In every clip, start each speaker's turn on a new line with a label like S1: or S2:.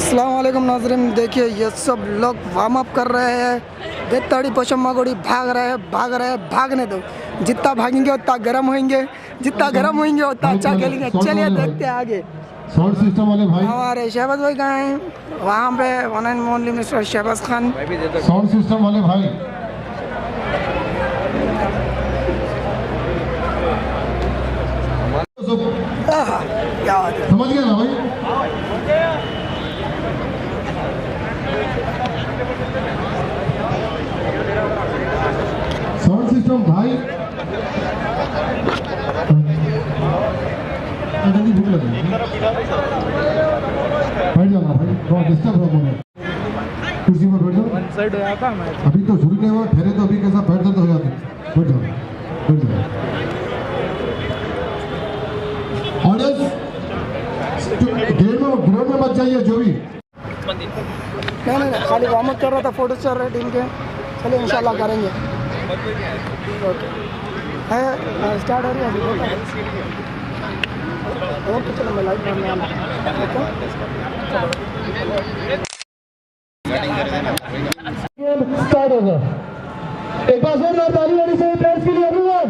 S1: अस्सलाम वालेकुम नाज़रीन, देखिए ये सब लोग वार्म अप कर रहे हैं। बेताड़ी पशम्मा गोड़ी भाग रहे हैं, भागने दो। जितना भागेंगे उतना गर्म होंगे, जितना गर्म होंगे उतना अच्छा खेलेंगे। चलिए देखते हैं आगे।
S2: साउंड सिस्टम वाले भाई,
S1: हमारे शहबाज भाई कहाँ हैं? वहाँ पे one and only mister Shahbaz Khan.
S2: Sound system वाले भाई,
S1: क्या बात है,
S2: समझ गए ना भाई? साउंड सिस्टम भाई, जल्दी भूख लगी, बैठ जाना भाई, थोड़ा डिस्टर्ब हो गया। कुर्सी पर बैठ जाओ। अभी तो शुरू नहीं हुआ, ठहरे तो अभी कैसा बैठ तो हो जाते। बैठ जाओ, बैठ जाओ। ऑडियंस ग्राउंड में मत जाइए जो भी।
S1: नहीं, खाली वार्म अप कर रहा था, फोटो चल रहे टीम के। चलिए इंशाल्लाह करेंगे। ओके है, स्टार्ट हो रही है अभी। ओके चलो मैं लाइव करने आना।
S2: स्टार्ट होगा। एक बार जोरदार ताली होनी चाहिए प्लेयर्स के लिए। एवरीवन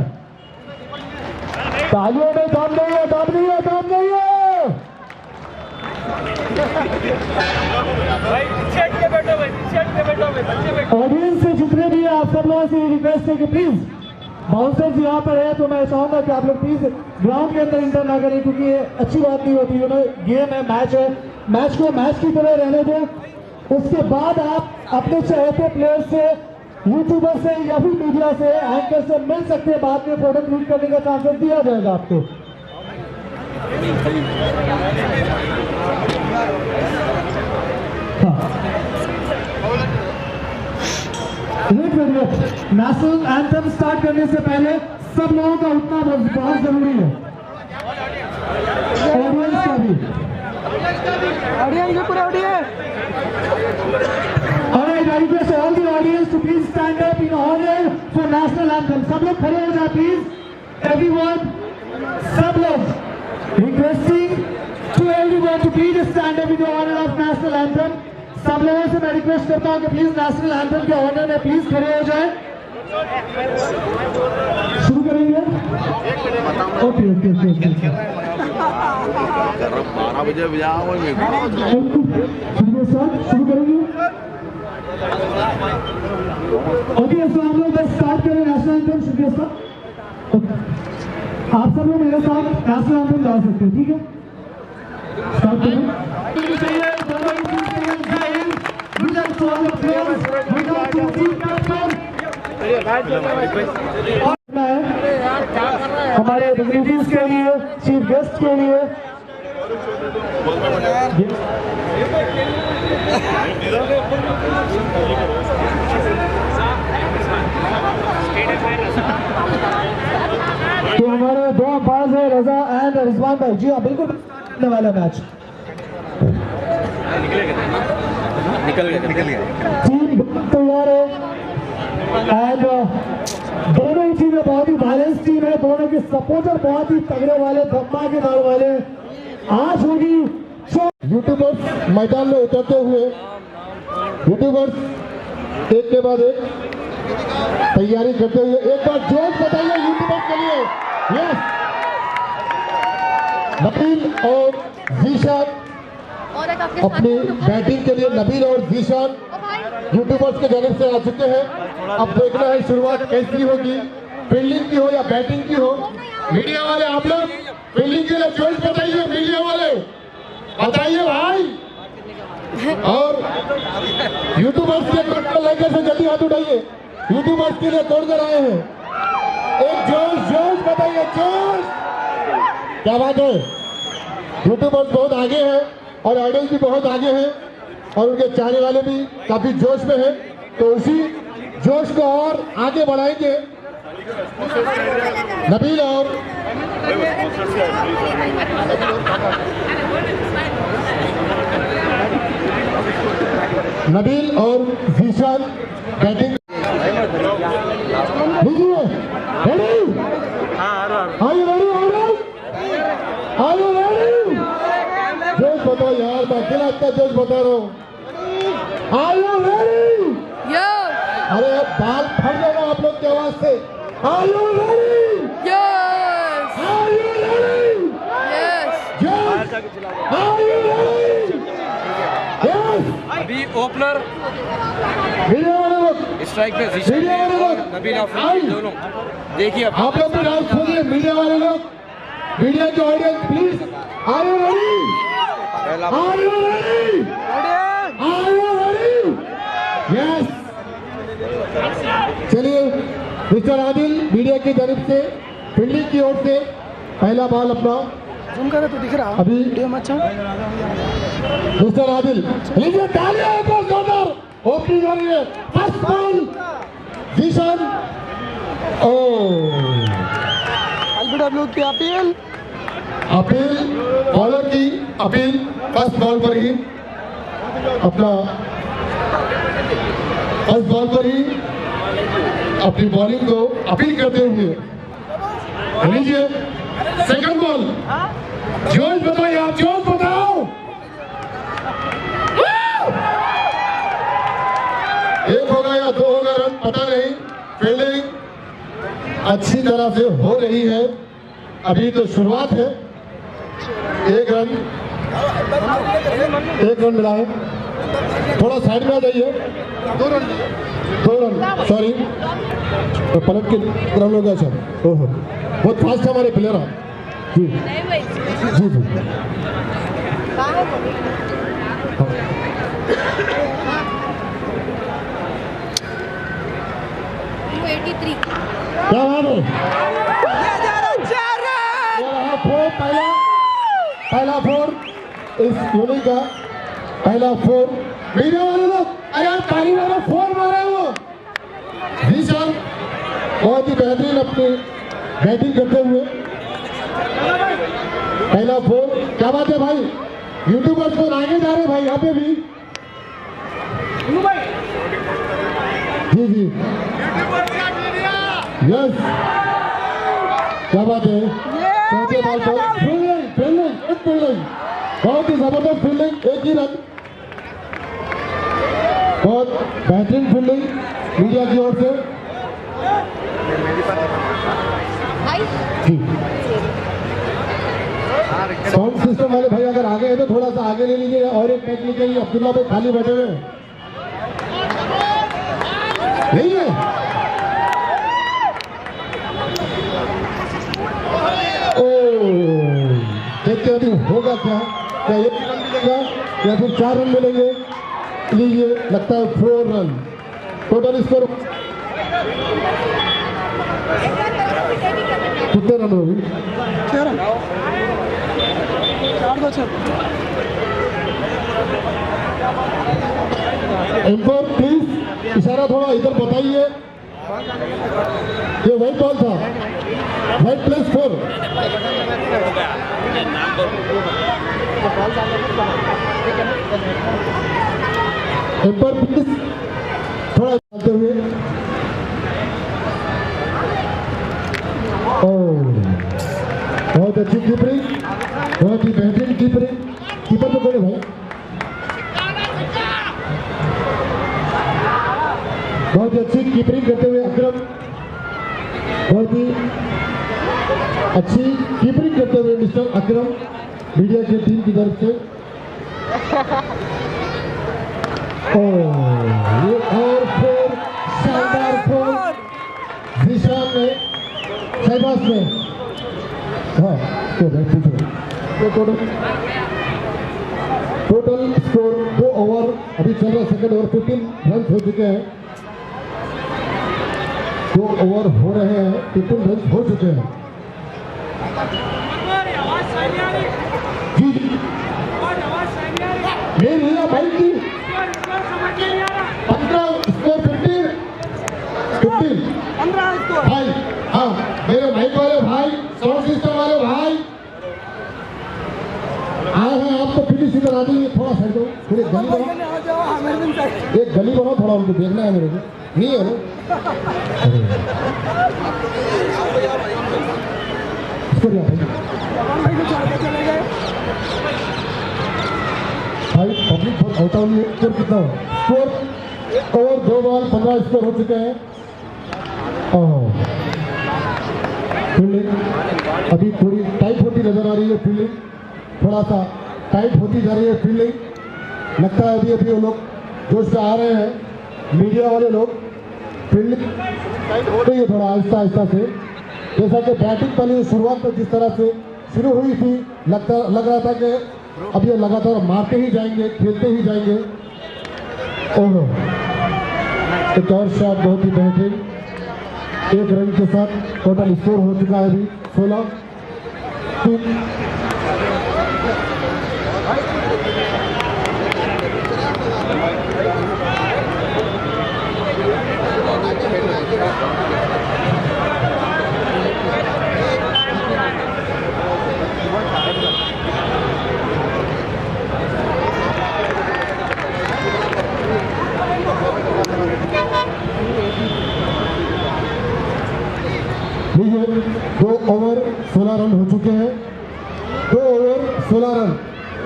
S2: तालियों में दम नहीं है, दम नहीं है, दम नहीं है। ऑडियंस से जितने भी आप सब लोगों से रिक्वेस्ट है कि प्लीज बाउंसर्स यहाँ पर है तो मैं चाहूंगा कि आप लोग प्लीज ग्राउंड के अंदर इंटर ना करें, क्योंकि ये अच्छी बात नहीं होती। गेम है, मैच है, मैच को मैच की तरह रहने दें। उसके बाद आप अपने चाहते प्लेयर से, यूट्यूबर से या फिर मीडिया से, एंकर से मिल सकते हैं। बाद में फोटो क्लिक करने का चांसेस दिया जाएगा आपको। नेशनल एंथम स्टार्ट करने से पहले सब लोगों का उठना बहुत जरूरी है। ऑडियंस का भी,
S1: ऑडियंस पूरा audience.
S2: Alright, I request all the audience to please stand up in honor for national anthem. सब लोग खड़े हो जाए please. Everyone, सब लोग requesting to everyone to please stand up in the honor of national anthem. सब लोगों से मैं रिक्वेस्ट करता हूँ कि प्लीज नेशनल एंथम के ऑनर में प्लीज खड़े हो जाए। शुरू करेंगे? ओके।
S3: 12 बजे
S2: शुरू करेंगे? ओके, तो हम लोग बस स्टार्ट करें नेशनल एंथम। शुक्रिया सर। आप सब लोग मेरे साथ नेशनल एंथम गा सकते हैं, ठीक है? स्टार्ट करें। हमारे डिग्निटीज के लिए, चीफ गेस्ट के लिए तो हमारे दो अंपायर है, रजा एंड रिजवान भाई। जी हाँ, बिल्कुल वाला मैच
S3: निकल गया।
S2: टीम तैयार है एंड दोनों ही टीमें बहुत ही बैलेंस टीम है। दोनों के सपोर्टर बहुत ही तगड़े वाले, धमाकेदार वाले। आज होगी यूट्यूबर्स मैदान में उतरते हुए, यूट्यूबर्स एक के बाद एक तैयारी करते हुए। एक बार जोश बताइए यूट्यूबर्स के लिए। यस, नबील और जीशान अपनी बैटिंग के लिए, नबील और जीशान यूट्यूबर्स के जानब से आ चुके हैं। अब देखना है शुरुआत कैसी होगी, फील्डिंग की हो या बैटिंग की हो। मीडिया वाले आप लोग फील्डिंग के लिए चॉइस बताइए, मीडिया वाले बताइए भाई। और यूट्यूबर्स के लिए लेकर से जल्दी हाथ उठाइए। यूट्यूबर्स के लिए तोड़कर आए हैं। एक जोश बताइए, जोश। क्या बात है, यूट्यूबर्स बहुत आगे हैं और आइडल्स भी बहुत आगे हैं और उनके चाहने वाले भी काफी जोश में हैं। तो उसी जोश को और आगे बढ़ाएंगे नबील और Zeeshan batting. Are you ready? Are you ready? Are you ready? बताओ यार, मैं अकेला इतना जोश बता रहा हूँ। Are you ready?
S4: Yes.
S2: अरे बाल फट जाएगा आप लोग की आवाज से। Are you ready?
S4: Yes.
S2: Are you ready?
S4: Yes.
S2: Yes. Are you ready? Yes.
S3: अभी ओपनर
S2: वीडियो वाले लोग,
S3: स्ट्राइक पे
S2: वीडियो
S3: जीशान
S2: वाले
S3: और
S2: लोग,
S3: नबील
S2: आई।
S3: आफरीदी दोनों देखिए अब
S2: आप लोग भी डांस खोलिए। मीडिया वाले लोग, मीडिया के audience please, are you ready?
S3: पहला
S2: are you ready? Are you ready? Yes. चलिए मिस्टर आदिल मीडिया की तरफ से फील्डिंग की ओर से पहला बॉल अपना
S1: जूम करे तो दिख रहा
S2: अभी
S1: वीडियो में। अच्छा
S2: मिस्टर आदिल लीजिए तालियां एक बार जोरदार। ओपनिंग हो रही है, फर्स्ट बॉल जीशान। ओ
S1: एलबीडब्ल्यू की अपील।
S2: अपील, बॉलर की अपील फर्स्ट बॉल पर ही, अपना फर्स्ट बॉल पर ही अपनी बॉलिंग को अपील करते हुए लीजिए सेकंड बॉल। जोश बताइए आप, जोश बताओ। एक होगा या दो होगा रन पता नहीं। फील्डिंग अच्छी तरह से हो रही है, अभी तो शुरुआत है। एक रन मिला है। थोड़ा साइड में आ जाइए। दो रन सॉरी, तो पलट के रन हो गया सर। ओहो बहुत फास्ट है हमारे प्लेयर। जी जी जी
S4: 283.
S2: क्या बात है। फोर, पहला फोर इस इनिंग का पहला फोर। मीडिया वाले लोग अरे ताली वाला फोर मारे वो जीशान बहुत ही बेहतरीन अपनी बैटिंग करते हुए पहला फोर। क्या बात है भाई, यूट्यूबर्स को आगे जा रहे भाई यहाँ पे भी। जी जी यस, क्या बात है। चौथे बॉल पर फील्डिंग बहुत ही जबरदस्त फील्डिंग, एक ही रन। बहुत बेहतरीन फील्डिंग मीडिया की ओर से। साउंड सिस्टम वाले भाई अगर आगे है तो थोड़ा सा आगे ले लीजिए, और एक मैच लीजिए। अब्दुल्ला पे खाली बैठे हुए नहीं है। देखते अभी होगा क्या, क्या एक रन मिलेगा या फिर 4 रन मिलेंगे। लीजिए लगता है 4 रन टोटल स्कोर। कितने रन होगी?
S1: 6 रन 4-2-6।
S2: एम्पायर प्लीज इशारा थोड़ा इधर बताइए। ये व्हाइट बॉल था, व्हाइट +4। एम्पायर प्लीज थोड़ा डालते हुए। बहुत अच्छी कीपरिंग, बहुत ही बेहतरीन कीपरिंग। कीपर तो बोले भाई बहुत ही अच्छी कीपरिंग करते हुए अकरम, बहुत ही अच्छी कीपरिंग करते हुए मिस्टर अकरम मीडिया की टीम की तरफ से। ये और फोर, शानदार फोर जीशान ने, शहबाज ने। हाँ तो टोटल स्कोर 2 ओवर अभी चल रहा है। सेकंड ओवर 15 रन हो चुके हैं। 2 ओवर हो रहे हैं, 15 रन हो चुके हैं। जी ये लीला भाई की 15 स्कोर 15 भाई। हाँ मेरे माइक वाले भाई, साउंड सिस्टम वाले भाई आए हैं। आपको फिनिश इधर आ जाइए, थोड़ा साइड दो, थोड़ी गली बनाओ, एक गली बनाओ, थोड़ा उनको देखना है मेरे को। नहीं है ना आउट ऑफ स्कोर कितना स्कोर ओवर 2 बॉल 15 स्कोर हो चुके हैं। फील्डिंग अभी थोड़ी टाइट होती नजर आ रही है, फील्डिंग थोड़ा सा टाइट होती जा रही है फील्डिंग। लगता है अभी वो लोग जोश से आ रहे हैं मीडिया वाले लोग। फील्डिंग टाइट हो रही है थोड़ा आहिस्ता आहिस्ता से, जैसा कि बैटिंग पहले शुरुआत में जिस तरह से शुरू हुई थी लग रहा था कि अब ये लगातार मारते ही जाएंगे, खेलते ही जाएंगे। ओहो, एक और शॉट बहुत ही बेहतरीन, 1 रन के साथ टोटल स्कोर हो चुका है अभी 16। लीजिए 2 ओवर 16 रन हो चुके हैं, 2 ओवर 16 रन।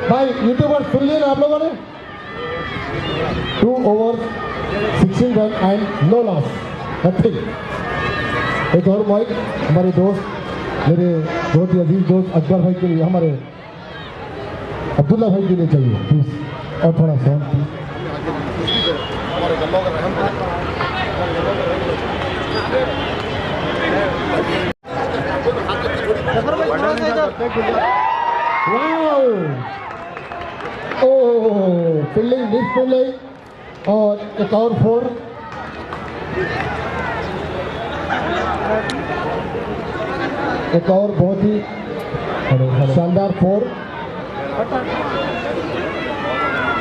S2: भाई यूट्यूबर सुन लिए ना आप लोगों ने, 2 over 16 run and no loss, nothing. एक और माइक हमारे दोस्त, मेरे बहुत ही अजीज दोस्त अकबर भाई के लिए, हमारे अब्दुल्ला भाई के लिए चाहिए प्लीज, और थोड़ा सा फील्डिंग मिस फील्डिंग और एक और 4। एक और बहुत ही शानदार 4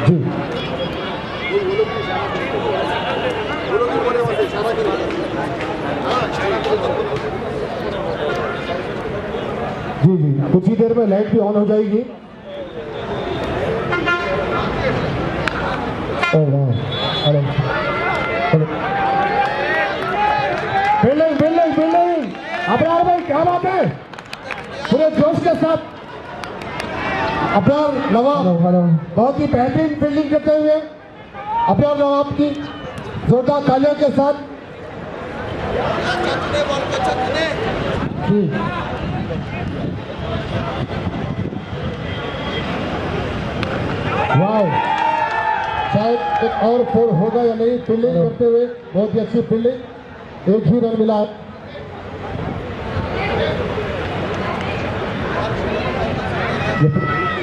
S2: जी। जी जी कुछ ही देर में लाइट भी ऑन हो जाएगी। Hello fielding fielding fielding, Abrar भाई क्या बात है, पूरे जोश के साथ अबरार नवाब बहुत ही बेहतरीन फील्डिंग करते हुए अबरार नवाब की जोरदार तालियों के साथ जी। वाह, शायद एक और 4 होगा या नहीं। फील्डिंग करते हुए बहुत ही अच्छी फील्डिंग, 1 ही रन मिला।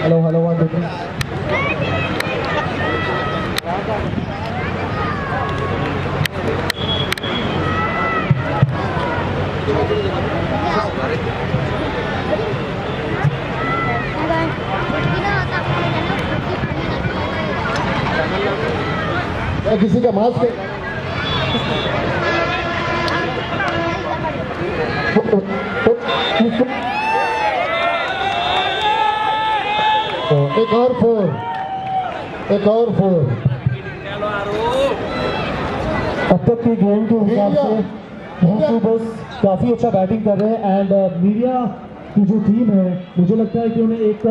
S2: हेलो हेलो 1 2 3 किसी का मास्क एक और 4, एक और 4।
S5: अब तक की गेम के हिसाब से यूट्यूबर्स काफ़ी अच्छा बैटिंग कर रहे हैं एंड मीडिया की जो टीम है, मुझे लगता है कि उन्हें एक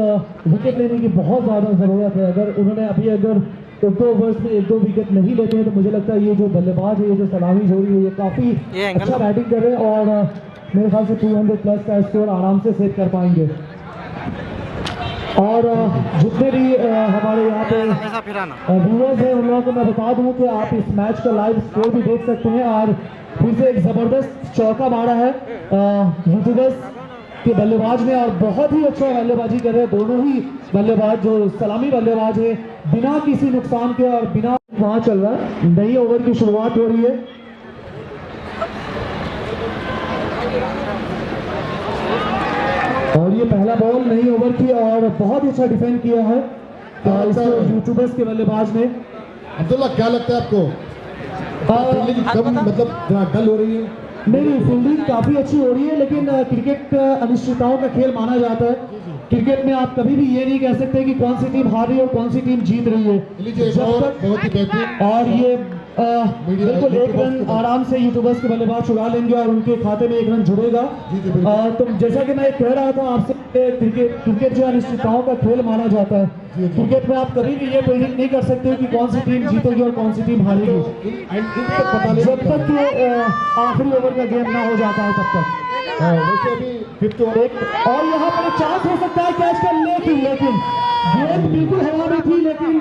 S5: विकेट लेने की बहुत ज़्यादा ज़रूरत है। अगर उन्होंने अगर 1-2 ओवर्स में 1-2 विकेट नहीं लेते हैं तो मुझे लगता है ये जो बल्लेबाज है, ये जो सलामी जोड़ी है, ये काफ़ी अच्छा बैटिंग कर रहे हैं और मेरे ख्याल से 200 प्लस का स्कोर आराम से सेट कर पाएंगे। और जितने भी हमारे यहाँ पे व्यूअर्स हैं उन लोगों को मैं बता दूँ कि आप इस मैच का लाइव स्कोर भी देख सकते हैं। और फिर से एक ज़बरदस्त चौका मारा है यूट्यूबर्स के बल्लेबाज ने और बहुत ही अच्छा बल्लेबाजी कर रहे हैं दोनों ही बल्लेबाज, जो सलामी बल्लेबाज है, बिना किसी नुकसान के और बिना वहाँ चल रहा है। नई ओवर की शुरुआत हो रही है। और ये पहला बॉल नई ओवर की और बहुत ही अच्छा डिफेंड किया है यूट्यूबर्स के बल्लेबाज ने।
S2: अब्दुल्ला क्या लगता है आपको, फील्डिंग कम मतलब डल हो रही है?
S5: नहीं, फील्डिंग काफ़ी अच्छी हो रही है, लेकिन क्रिकेट अनिश्चितताओं का खेल माना जाता है। क्रिकेट में आप कभी भी ये नहीं कह सकते कि कौन सी टीम हार रही है और कौन सी टीम जीत रही है।
S2: बहुत ही बेहतरीन।
S5: और ये बिल्कुल एक रन आराम से यूट्यूबर्स के बल्लेबाज चुरा लेंगे और उनके खाते में एक रन जुड़ेगा। तो जैसा कि मैं कह रहा था आपसे, क्रिकेट जो अनिश्चितताओं का खेल माना जाता है। क्रिकेट में आप कभी भी ये प्रेडिक्ट नहीं कर सकते कि कौन सी टीम जीतेगी और कौन सी टीम हारेगी, जब तक कि आखिरी ओवर का गेम ना हो जाता है तब तक।
S2: वैसे अभी 5th ओवर
S5: और यहाँ पर एक चांस हो सकता है कैच का, लेकिन गेंद बिल्कुल हवा में थी, लेकिन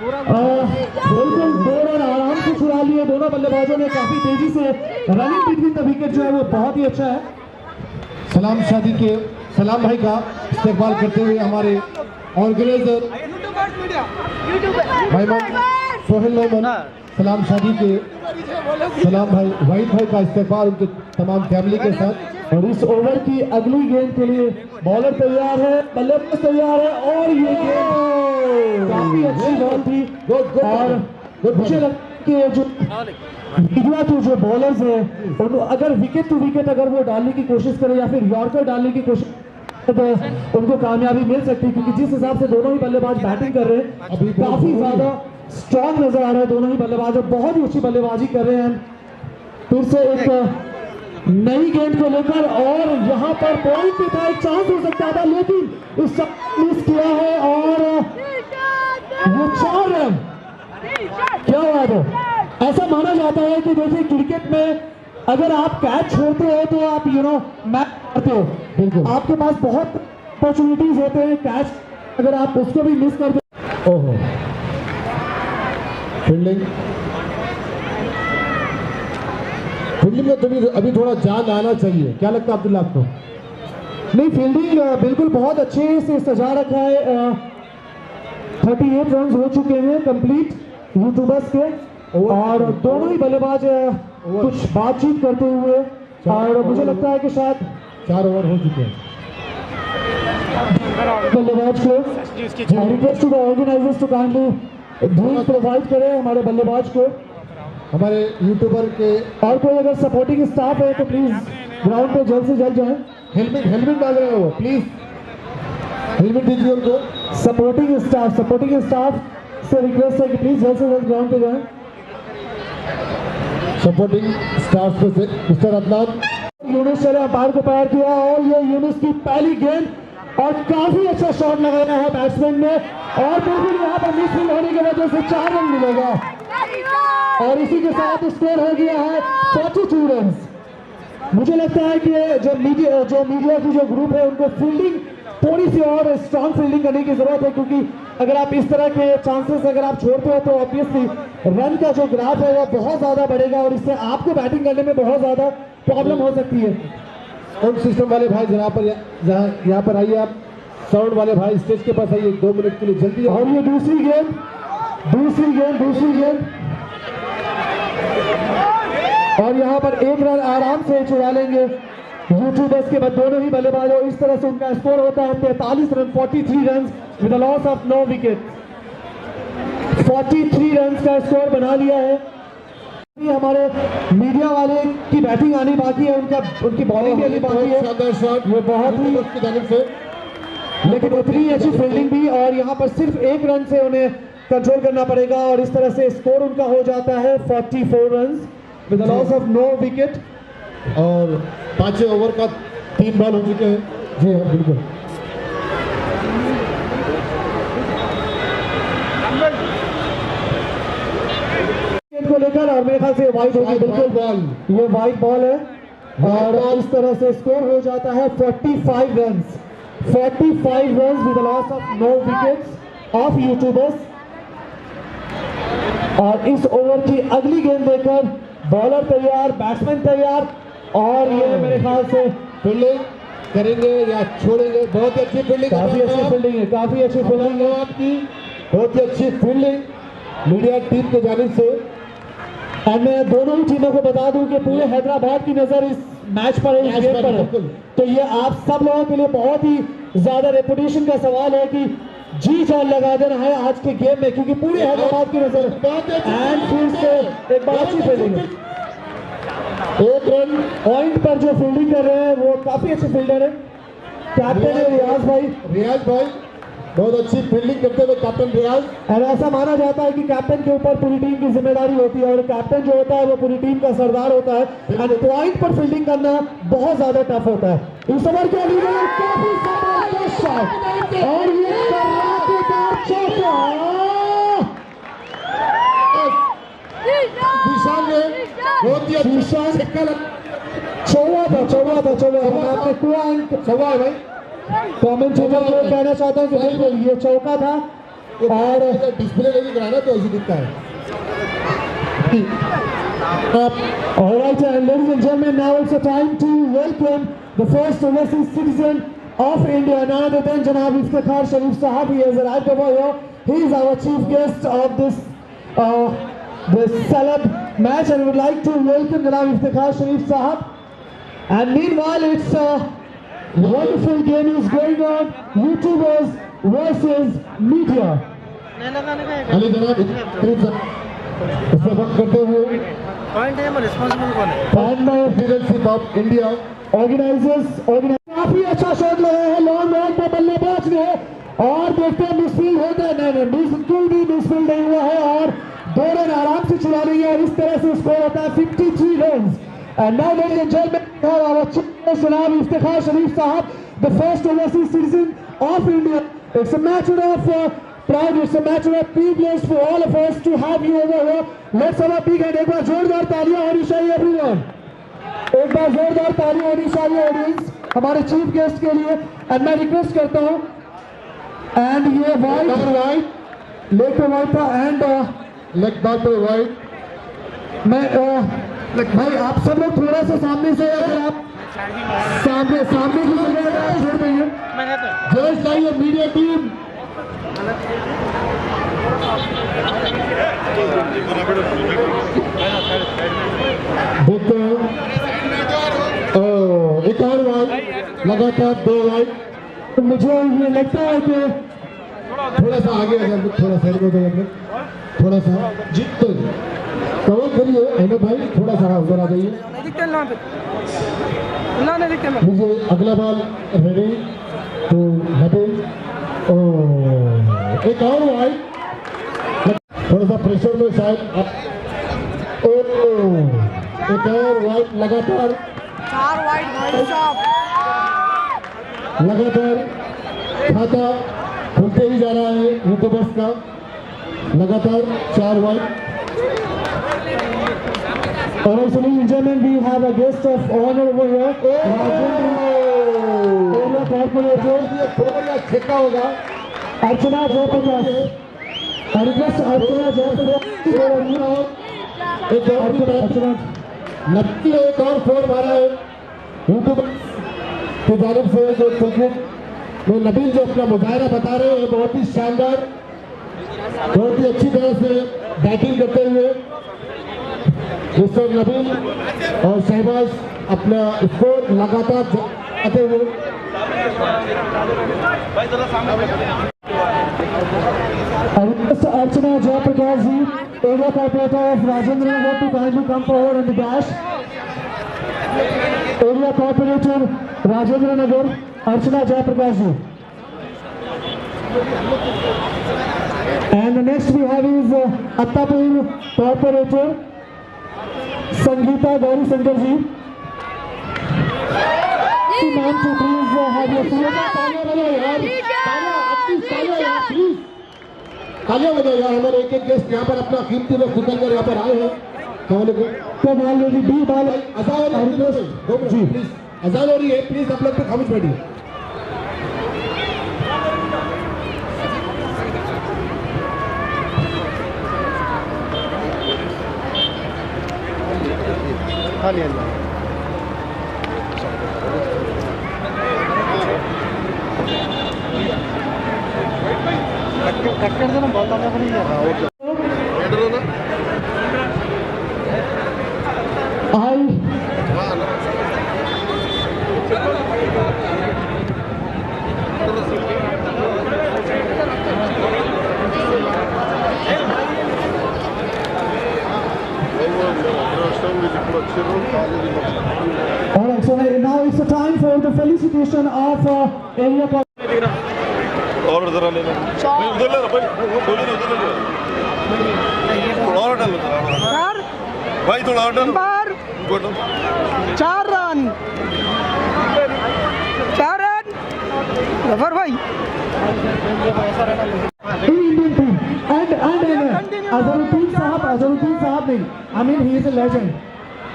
S5: बिल्कुल 2 रन आराम से छुड़ा लिए दोनों बल्लेबाजों ने। काफी तेजी से रनिंग बिटवीन द विकेट जो है वो बहुत ही अच्छा है।
S2: सलाम शादी के सलाम भाई का इस्तेमाल करते हुए हमारे ऑर्गेनाइजर मेहमान सोहेल मेहमान सलाम शादी के सलाम भाई वाहिद भाई का इस्तेमाल उनके तमाम फैमिली के साथ।
S5: और इस ओवर की अगली गेंद के लिए बॉलर तैयार है, बल्लेबाज तैयार है और ये गेंद काफी अच्छी बॉल थी। और मुझे लगता है कि जो इंडिया के जो बॉलर्स हैं अगर विकेट टू विकेट अगर वो डालने की कोशिश करें या फिर यॉर्कर डालने की कोशिश तो उनको कामयाबी मिल सकती है, क्योंकि जिस हिसाब से दोनों ही बल्लेबाज बैटिंग कर रहे हैं काफी ज्यादा स्ट्रॉन्ग नजर आ रहा है। दोनों ही बल्लेबाज बहुत ही अच्छी बल्लेबाजी कर रहे हैं। फिर से एक नई गेंद को लेकर और यहाँ पर पॉइंट पे था, एक चांस हो सकता था लेकिन इस मिस किया है और ये 4 रन। क्या बात है। ऐसा माना जाता है कि देखिए क्रिकेट में अगर आप कैच छोड़ते हो तो आप मैच करते हो, बिल्कुल आपके पास बहुत अपॉर्चुनिटीज होते हैं, कैच अगर आप उसको भी मिस कर दो।
S2: ओहो फील्डिंग में तो अभी थोड़ा जान आना चाहिए। क्या लगता है अब्दुल्ला आपको?
S5: नहीं, फील्डिंग बिल्कुल बहुत अच्छे से सजा रखा है। 38 रन हो चुके हैं कंप्लीट यूट्यूबर्स के और दोनों ही बल्लेबाज कुछ बातचीत करते हुए और मुझे लगता है कि शायद
S2: 4 ओवर हो चुके हैं।
S5: बल्लेबाज को request to the organisers to kindly drink provide करें हमारे बल्लेबाज को।
S2: हमारे यूट्यूबर के
S5: और कोई अगर सपोर्टिंग स्टाफ है तो प्लीज ग्राउंड पे जल्द से जल्द जाएं।
S2: हेलमेट मांग रहे हो, प्लीज हेलमेट दीजिए उनको।
S5: सपोर्टिंग स्टाफ से रिक्वेस्ट है कि प्लीज जल्द से जल्द ग्राउंड पे जाएं।
S2: सपोर्टिंग स्टाफ से मिस्टर अदनान
S5: यूनुस ने अंपायर को पैर किया और ये यूनुस की पहली गेंद और काफी अच्छा शॉट लगाया है बैट्समैन ने और बिल्कुल यहाँ पर मिस होने की वजह से 4 रन मिलेगा और इसी के साथ स्कोर हो गया है 42 रन। मुझे लगता है कि जो मीडिया की जो ग्रुप है उनको फील्डिंग थोड़ी सी और स्ट्रॉन्ग फील्डिंग करने की जरूरत है, क्योंकि अगर आप इस तरह के चांसेस अगर आप छोड़ते हो तो ऑब्वियसली रन का जो ग्राफ है वो बहुत ज्यादा बढ़ेगा और इससे आपको बैटिंग करने में बहुत ज्यादा प्रॉब्लम हो सकती है।
S2: साउंड सिस्टम वाले भाई यहाँ पर आइए, आप साउंड वाले भाई स्टेज के पास आइए 2 मिनट के लिए जल्दी।
S5: और ये दूसरी गेंद और यहाँ पर 1 रन आराम से चुरा लेंगे यूट्यूबर्स के बाद दोनों ही बल्लेबाज और इस तरह से उनका स्कोर होता है 43 run 43 run with loss of 9 wicket. 43 run का स्कोर बना लिया है। हमारे मीडिया वाले की बैटिंग आनी बाकी है, उनकी बॉलिंग भी आनी बाकी है। ये बहुत ही
S2: जानिब से
S5: लेकिन उतनी अच्छी फील्डिंग भी और यहाँ पर सिर्फ 1 रन से उन्हें कंट्रोल करना पड़ेगा और इस तरह से स्कोर उनका हो जाता है 44 run with loss of 9 wicket.
S2: और 5वें ओवर का 3 बॉल हो चुके हैं। जी हाँ बिल्कुल।
S5: को लेकर और मेरे ख्याल से वाइड होगी, बिल्कुल बॉल ये वाइड बॉल है और इस तरह से स्कोर हो जाता है 45 run with loss of 9 wickets of YouTubers. और इस ओवर की अगली गेंद लेकर बॉलर तैयार, बैट्समैन तैयार और ये मेरे ख्याल से
S2: फील्डिंग करेंगे या छोड़ेंगे। बहुत ही अच्छी फील्डिंग,
S5: काफी अच्छी फील्डिंग है, काफी अच्छी फील्डिंग है
S2: आपकी, बहुत ही अच्छी फील्डिंग मीडिया टीम के जानिब से।
S5: और मैं दोनों ही टीमों को बता दूं कि पूरे हैदराबाद की नजर इस मैच पर है, इस गेम पर है। तो ये आप सब लोगों के लिए बहुत ही ज्यादा रेपुटेशन का सवाल है कि जी जान लगा देना है आज के गेम में, क्योंकि पूरे हैदराबाद की नजर एंड फिर से एक बार अच्छी फील्डिंग है। 1 रन पॉइंट पर जो फील्डिंग कर रहे हैं वो काफी अच्छे फील्डर है। कैप्टन है रियाज भाई
S2: बहुत अच्छी फील्डिंग करते हुए कैप्टन रियाज।
S5: और ऐसा माना जाता है कि कैप्टन के ऊपर पूरी टीम की जिम्मेदारी होती है और कैप्टन जो होता है वो पूरी टीम का सरदार होता है और पॉइंट पर फील्डिंग करना बहुत ज्यादा टफ होता है। इस ओवर के लिए काफी जबरदस्त शॉट और ये धमाकेदार चौका।
S2: ईशान ने बहुत ही अच्छा छक्का
S5: चौवा था आपने
S2: चौवा है भाई।
S5: कमेंटेटर को कहना चाहता हूँ कि बिल्कुल ये चौका था और
S2: डिस्प्ले नहीं कराना तो ऐसे दिखता है।
S5: All right, and ladies and gentlemen, now it's a time to welcome the first overseas citizen of India, none other than Janab Iftikhar Sharif Sahab. He has arrived over here. He is our chief guest of this celeb match, and we would like to welcome Janab Iftikhar Sharif Sahab. And meanwhile, it's a wonderful game is going on. YouTubers versus media.
S2: Ali जनाब इसे वक्त करते हुए leadership of India
S5: organisers काफी अच्छा shot लगाया है long run पे बल्लेबाज ने और देखते हैं मिसफील्ड होता है। नहीं बिल्कुल भी मिसफील्ड नहीं हुआ है और 2 रन आराम से चुरा रही है और इस तरह से स्कोर होता है 53 run. And now, ladies and gentlemen, we have our chief guest, Janab Iftikhar Sharif Sahab, the first overseas citizen of India. It's a matter of pride, it's a matter of privilege for all of us to have you over here. Let's have a big hand. एक बार जोरदार तालियां होनी चाहिए everyone. एक बार जोरदार तालियां होनी चाहिए ऑडियंस हमारे चीफ गेस्ट के लिए। एंड मैं रिक्वेस्ट करता हूँ एंड ये वाइड लेग पे वाइड था एंड
S2: लेग बैक पे वाइड।
S5: मैं भाई आप सब लोग थोड़ा सा सामने से अगर आप सामने की जगह छोड़ देंगे
S2: जस्ट चाहिए मीडिया टीम। देखते हैं एक और वाइड लगातार 2 वाइड।
S5: तो मुझे ये लगता है कि
S2: थोड़ा सा आगे अगर थोड़ा साइड में जाइए थोड़ा सा जीत कवर करिए अहमद भाई थोड़ा सा उधर आ जाइए। मुझे अगला बॉल रेडी तो हटे एक और वाइड थोड़ा सा प्रेशर में शायद एक और वाइड लगातार
S4: 4 वाइड भाई साहब
S2: लगातार खाता खुलते ही जा रहा है यूट्यूबर्स का लगातार 4 wide.
S5: All right, so ladies and gentlemen, we have a guest of honor over here. Area corporator
S2: छक्का होगा
S5: Archana Jayaprakash. I request Archana Jayaprakash.
S2: एक और 4 मारा है यूट्यूबर की जानब से जो क्रिकेट में नबील जो अपना मुजाहरा बता रहे हैं बहुत ही शानदार बहुत ही अच्छी तरह से बैटिंग करते हुए मिस्टर नबील और शहबाज अपना स्कोर लगातार आते हुए।
S5: Archana Jayaprakash ji, area coordinator of Rajendra Nagar, to kindly come forward on the dash. Area coordinator Rajendra Nagar, Archana Jayaprakash ji. And the next we have is Attapur cooperator Sangeeta Gauri Shankar ji. Ma'am, to please have your seat.
S2: तालियां बजाओ यार हमारे एक guest यहाँ पर अपना कीमती वक्त निकल कर यहाँ पर आए हैं।
S5: अजान हो
S2: रही है प्लीज आप लोग पे खामोश बैठिए।
S5: Alright, so now it's the time for the felicitation of area.
S6: जरा ले लो भाई, उधर ले लो भाई, थोड़ी उधर ले लो, थोड़ा और डालो जरा,
S1: चार
S6: भाई थोड़ा और डालो,
S1: बार
S6: गुड,
S1: 4 रन, 4 रन जफर भाई।
S5: इंडियन टीम एंड अजहरुद्दीन साहब नहीं, I mean he is a legend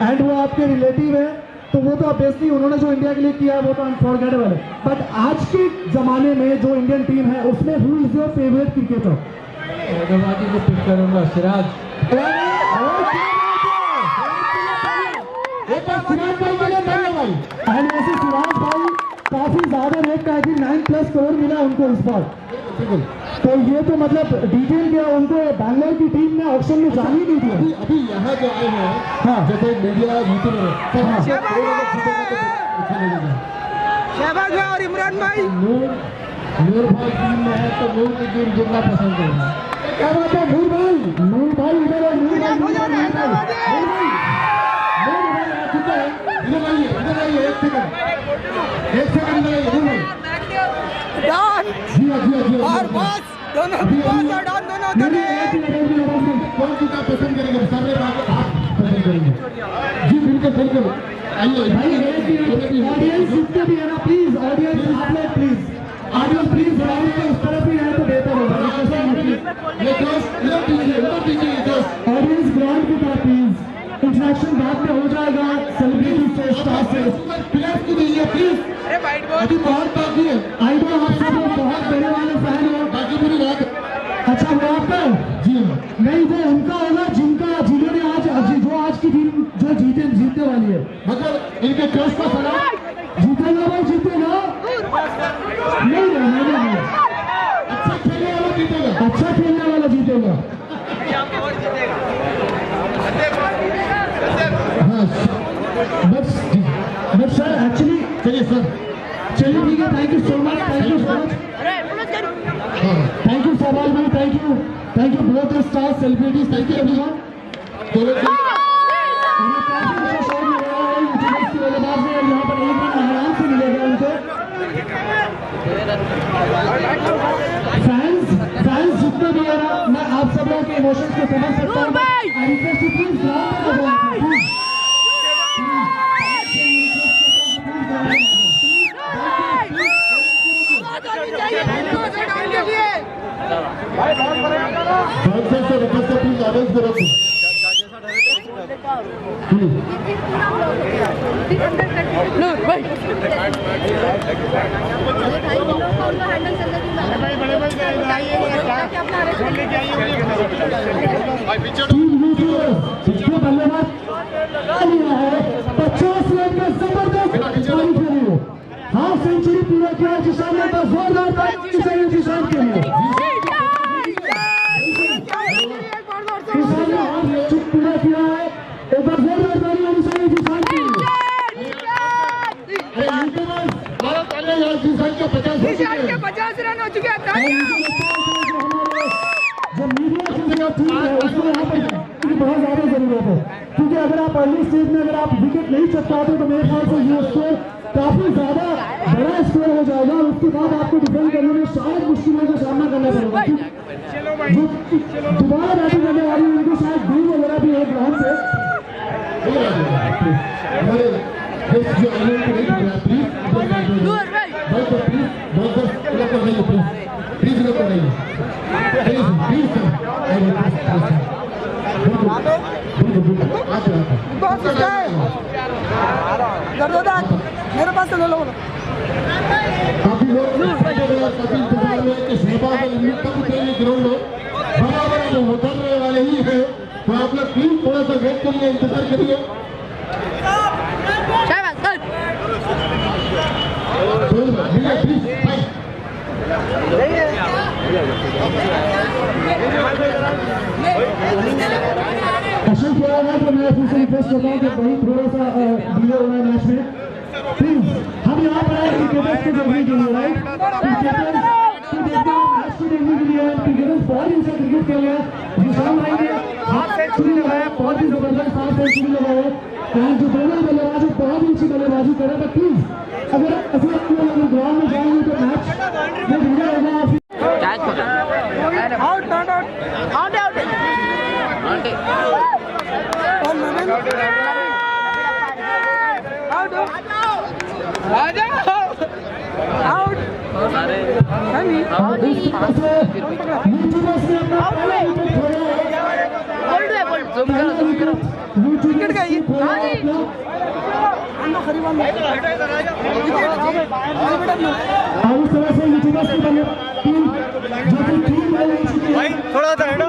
S5: and वो आपके रिलेटिव है, तो वो तो ऑब्वियसली उन्होंने जो इंडिया के लिए किया है वो तो अनफॉरगेटेबल है। बट आज के जमाने में जो इंडियन टीम है उसमें who is your favourite cricketer?
S7: Hyderabadi को पिक करूंगा, सिराज।
S5: एंड वैसे सिराज भाई काफी ज्यादा रेट का, 9+ करोड़ मिला उनको इस बार। तो ये तो मतलब डिटेल क्या, उनको बैंगलोर की टीम ने ऑक्शन में जाने नहीं दिया।
S2: अभी यहाँ जो आए हैं,
S5: हाँ
S2: जैसे मीडिया यूट्यूबर
S1: शहबाज भाई और इमरान भाई।
S7: नूर भाई टीम में है तो नूर की टीम जितना पसंद करूंगा।
S5: क्या बात है नूर भाई इधर है, नूर भाई आ चुका है।
S2: इधर आइए, एक सेकंड इधर आइए, नूर भाई।
S1: डॉन
S2: जी हाँ,
S1: और बॉस दोनों बॉस और डॉन दोनों उधर है।
S2: कौन किताब पसंद करेंगे? सामने आप पसंद करेंगे जी, बिल्कुल आइए भाई।
S5: ऑडियंस जितने भी है ना, प्लीज ऑडियंस आप लोग प्लीज उस तरफ भी है तो बेहतर होगा। ऑडियंस ग्राउंड की तरफ प्लीज, इंटरेक्शन बाद में हो जाएगा सेलिब्रिटी से, स्टार से।
S2: प्लेस को दीजिए प्लीज, अभी बहुत बाकी है।
S5: आई नो आप सब लोग बहुत बड़े वाले फैन हो।
S2: बाकी पूरी रात
S5: अच्छा वो आपका
S2: जी
S5: नहीं, वो उनका होगा जिन्होंने जो आज की टीम जो जीतने वाली है,
S2: मतलब इनके कोच का सलाम।
S5: जीतेगा भाई, जीतेगा नहीं।
S2: अच्छा खेलने वाला जीतेगा।
S5: अच्छा खेलने वाला जीतेगा।
S2: हाँ बस
S5: सर एक्चुअली
S2: चलिए सर,
S5: चलिए ठीक है, thank you so much. Thank you सवाल भाई, थैंक यू बहुत star celebrities, thank you everyone. यहाँ पर एक दिन आराम से मिलेगा उनको। फैंस जितने भी है ना, मैं आप सब लोगों के इमोशंस को समझ सकता हूँ।
S2: प्लीज ऑडियंस को रखो।
S5: बल्लेबाज लिया है 50 रन का जबरदस्त पारी खेली है, हाफ सेंचुरी पूरा किया जिशान ने, तो जोरदार जिशान के लिए किसान ने हाफ चुप पूरा किया है। एक बार जोरदार ताली जिशान के लिए।
S2: जिसान के
S1: 50 रन हो चुके हैं।
S5: जो मीडिया की जो टीम है उसको यहाँ पर बहुत ज्यादा जरूरत है, क्योंकि अगर आप अर्ली स्टेज में अगर आप विकेट नहीं चटकाते तो मेरे ख्याल से ये स्कोर काफी ज्यादा बड़ा स्कोर हो जाएगा। उसके बाद आपको डिफेंड करने में शायद मुश्किलों का सामना करना पड़ेगा। जो दोबारा बैटिंग करने वाली उनको शायद दूर वगैरह भी है ग्राउंड पे।
S1: मेरे पास ले लो।
S2: काफी लोग इंतजार में कि शहबाज अली कब उतरेंगे ग्राउंड में, बराबर वो उतरने वाले ही है। तो आप लोग प्लीज थोड़ा सा वेट करिए, इंतजार करिए। प्लीज
S5: क्वेश्चन क्या है कि मैं फिर से रिक्वेस्ट करता हूँ कि भाई थोड़ा सा डिले हो रहा है मैच में, प्लीज। हम यहाँ पर आए क्रिकेटर्स को देखने के लिए, राइट? क्रिकेटर्स को देखते हैं, मैच को देखने के लिए। क्रिकेटर्स बहुत दिन से क्रिकेट खेल रहे हैं। जिशान भाई ने हाफ सेंचुरी लगाया, बहुत ही जबरदस्त हाफ सेंचुरी लगाया। जो दोनों बल्लेबाज बहुत ही अच्छी बल्लेबाजी कर रहे हैं। प्लीज अगर ग्राउंड में जाएंगे तो मैच में डिले होगा।
S1: और नवीन आउट आउट विकेट गई
S5: इस तरह से यूट्यूबर्स की टीम जो कि टीम में रह चुकी है
S3: भाई थोड़ा सा है ना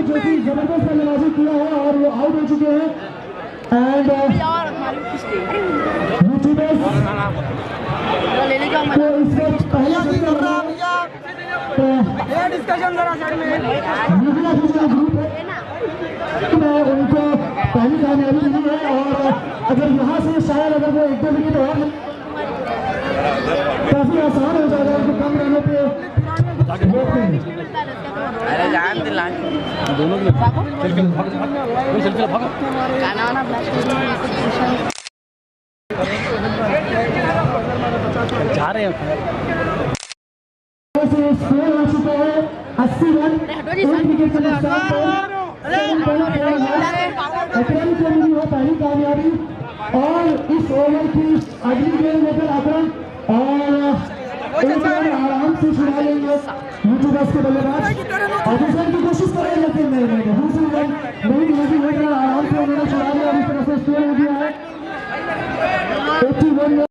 S5: जो कि जबरदस्त बल्लेबाजी किया है और वो आउट हो चुके हैं एंड यूट्यूबर्स तो इस वक्त पहला
S1: डिस्कशन जरा साइड में
S5: मैं उनको पहली कामयाबी मिली है और अगर यहाँ से शायद अगर वो एक दो विकेट और काफी आसान हो जाएगा उनको कम रनों पे रोक देंगे
S4: अरे जान दिला दोनों के गाना वाना जा रहे हैं
S5: स्कोर हो चुका है 80 रन एक विकेट के नुकसान अकरम को मिली है पहली कामयाबी और इस ओवर की अगली गेंद लेकर अकरम और एक रन आराम से छुड़ा लेंगे यूट्यूबर्स के बल्लेबाज ऑपोजिशन की कोशिश करें लेकिन नहीं दूसरी रन नहीं लगी एक रन आराम से उन्होंने छुड़ा लिया और इस तरह से स्कोर हो गया है 81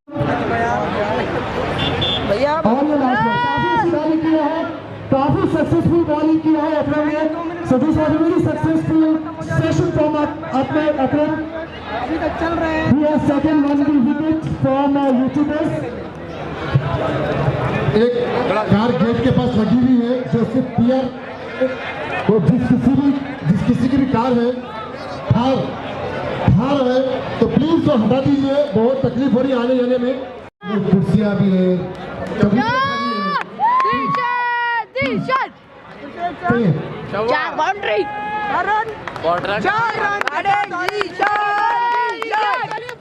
S1: भैया
S5: और ये लास्ट में काफी अच्छी बॉलिंग किया है काफी सक्सेसफुल बॉलिंग किया है अकरम ने so this was a very successful session from Akram.
S1: अभी तक चल रहे हैं
S5: He has second one wicket from YouTubers.
S2: एक कार गेट के पास लगी हुई है जो सिर्फ पियर वो जिस किसी की भी कार है थार है तो प्लीज तो हटा दीजिए बहुत तकलीफ हो रही है आने जाने में कुर्सियां भी है
S4: चार बाउंड्री
S1: रन
S3: क्वार्टर
S1: 4 रन